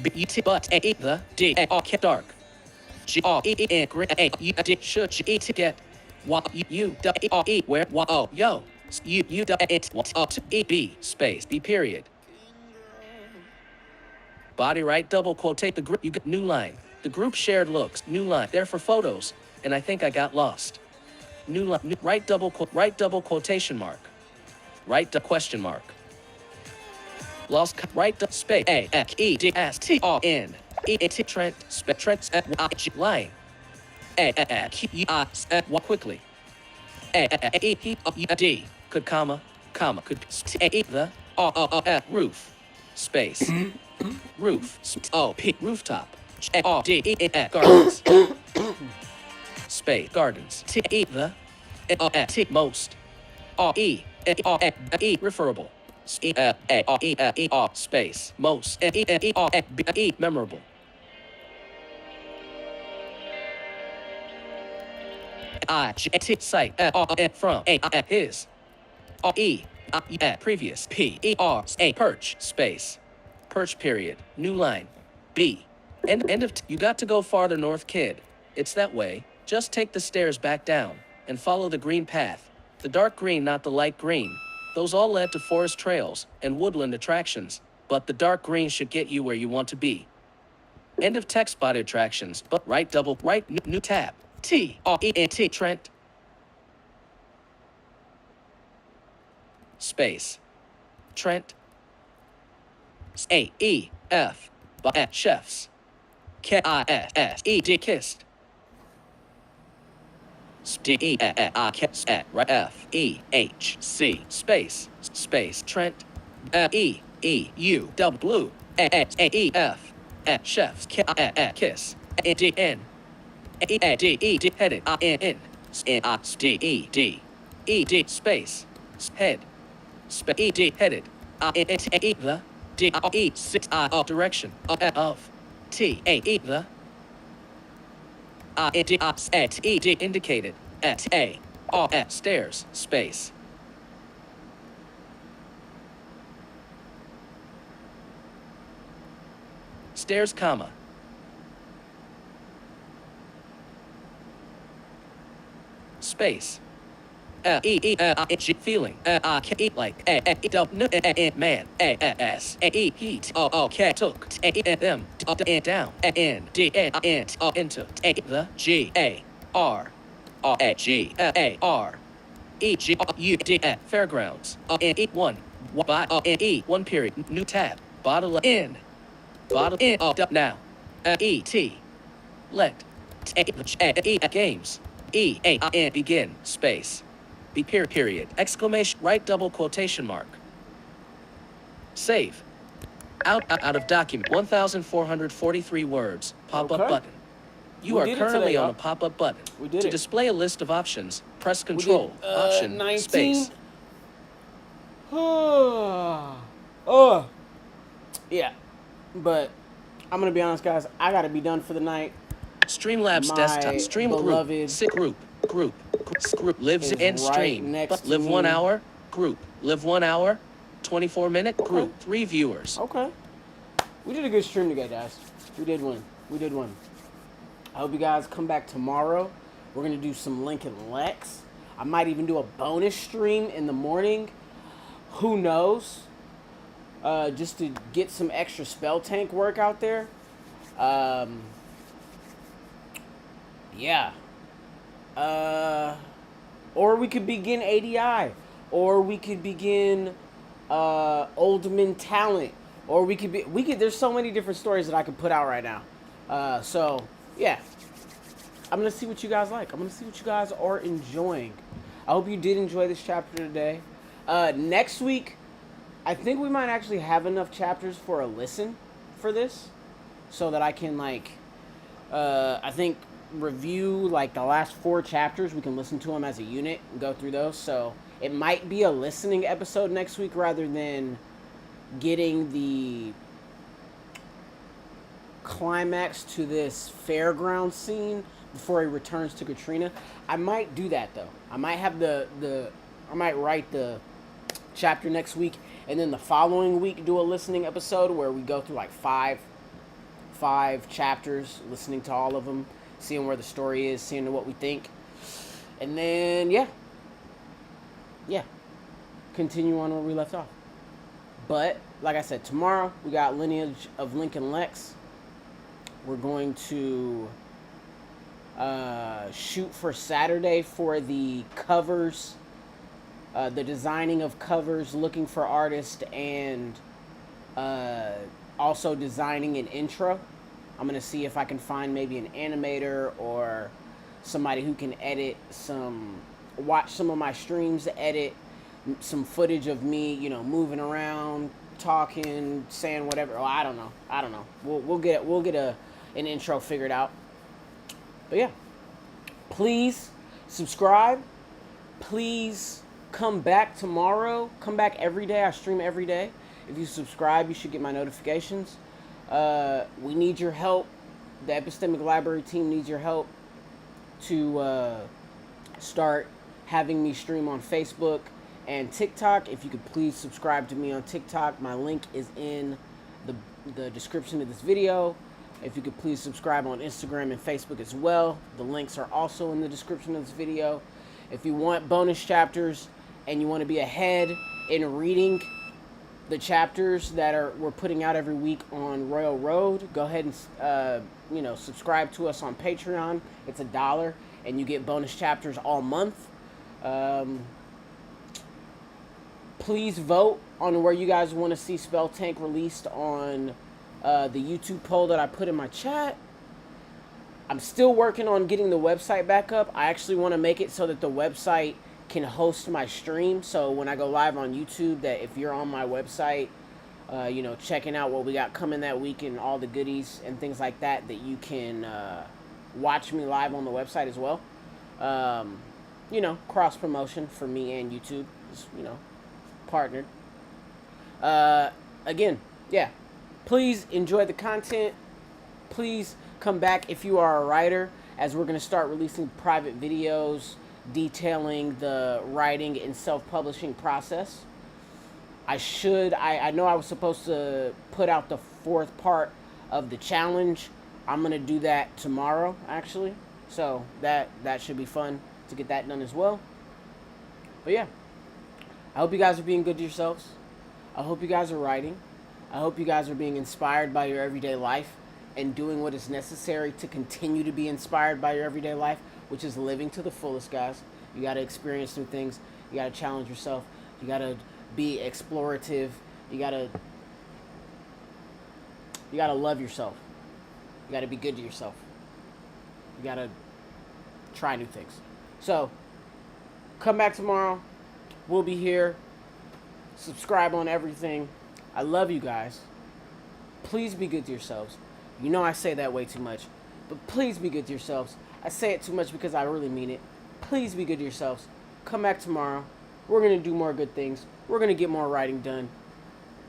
But the D dark. G green should get what you where yo you B space B period. Body right double quotate the group. You got new line. The group shared looks. New line there for photos, and I think I got lost. New line. Right double quotation mark. Right question mark. Lost right space A X E D S T R N E T Trent Trent line A Q I quickly A E D could comma could the roof space roof rooftop gardens space gardens the most referable space most memorable site from his previous perch space perch period new line B end of you got to go farther north, kid. It's that way. Just take the stairs back down and follow the green path. The dark green, not the light green. Those all led to forest trails and woodland attractions, but the dark green should get you where you want to be. End of text body attractions, but right double right new tab. T Trent space Trent A E F chefs K I S E D kissed D E right F E H C space Trent E U W A E F chefs K I kiss D N E D E D headed N D E D E D space head E D headed the D E 6 direction of T A E the D E D indicated at A stairs space stairs comma space feeling like man heat took them down and into the G A R G A R E G U D fairgrounds one period new tab bottle in now E T let games begin space B period exclamation right double quotation mark save out of document 1443 words pop-up button you are currently on a pop-up button to display a list of options press control option 19. space yeah, but I'm gonna be honest, guys, I gotta be done for the night. Streamlabs desktop stream group sit group lives in stream live 1 hour group live 1 hour 24-minute group 3 viewers. Okay, we did a good stream today, guys. We did one. I hope you guys come back tomorrow. We're gonna do some Lincoln Lex. I might even do a bonus stream in the morning, who knows, just to get some extra spell tank work out there. Yeah. Or we could begin ADI, or we could begin Oldman Talent, or we could there's so many different stories that I could put out right now. So yeah, I'm gonna see what you guys like. I'm gonna see what you guys are enjoying. I hope you did enjoy this chapter today. Next week, I think we might actually have enough chapters for a listen. for this, so that I can like, I think review like the last 4 chapters. We can listen to them as a unit and go through those. So it might be a listening episode next week rather than getting the climax to this fairground scene before he returns to Katrina. I might do that though. I might have I might write the chapter next week, and then the following week do a listening episode where we go through like five chapters, listening to all of them, seeing where the story is, seeing what we think, and then yeah, continue on where we left off. But like I said, tomorrow we got Lineage of Lincoln Lex. We're going to shoot for Saturday for the covers, the designing of covers, looking for artists, and also designing an intro. I'm going to see if I can find maybe an animator or somebody who can watch some of my streams, edit some footage of me, you know, moving around, talking, saying whatever. Oh, I don't know. We'll get an intro figured out. But yeah, please subscribe. Please come back tomorrow. Come back every day. I stream every day. If you subscribe, you should get my notifications. We need your help. The Epistemic Library team needs your help to start having me stream on Facebook and TikTok. If you could please subscribe to me on TikTok, my link is in the description of this video. If you could please subscribe on Instagram and Facebook as well. The links are also in the description of this video. If you want bonus chapters and you want to be ahead in reading the chapters that we're putting out every week on Royal Road, go ahead and subscribe to us on Patreon. It's $1 and you get bonus chapters all month. Please vote on where you guys want to see Spell Tank released on the YouTube poll that I put in my chat. I'm still working on getting the website back up. I actually want to make it so that the website can host my stream. So when I go live on YouTube, that if you're on my website, checking out what we got coming that week and all the goodies and things like that, that you can watch me live on the website as well. Cross promotion for me and YouTube is, partnered. Again, yeah. Please enjoy the content. Please come back if you are a writer, as we're going to start releasing private videos detailing the writing and self-publishing process. I know I was supposed to put out the 4th part of the challenge. I'm going to do that tomorrow, actually. So that should be fun to get that done as well. But yeah, I hope you guys are being good to yourselves. I hope you guys are writing. I hope you guys are being inspired by your everyday life and doing what is necessary to continue to be inspired by your everyday life, which is living to the fullest, guys. You got to experience new things. You got to challenge yourself. You got to be explorative. You got to love yourself. You got to be good to yourself. You got to try new things. So, come back tomorrow. We'll be here. Subscribe on everything. I love you guys. Please be good to yourselves. You know I say that way too much, but please be good to yourselves. I say it too much because I really mean it. Please be good to yourselves. Come back tomorrow. We're going to do more good things. We're going to get more writing done.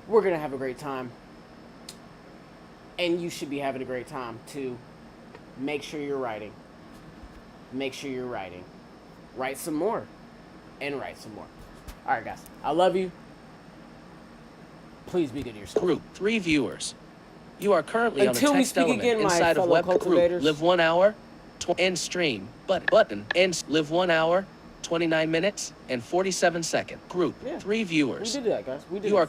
We're going to have a great time. And you should be having a great time too. Make sure you're writing. Make sure you're writing. Write some more. And write some more. Alright guys, I love you. Please be good to yourself. Group 3 viewers. You are currently Until on a we text speak element again, my inside of fellow web group. cultivators. Live 1 hour, end stream, button, end, live 1 hour, 29 minutes, and 47 seconds. Group Yeah. 3 viewers. We did that, guys. We did You it. are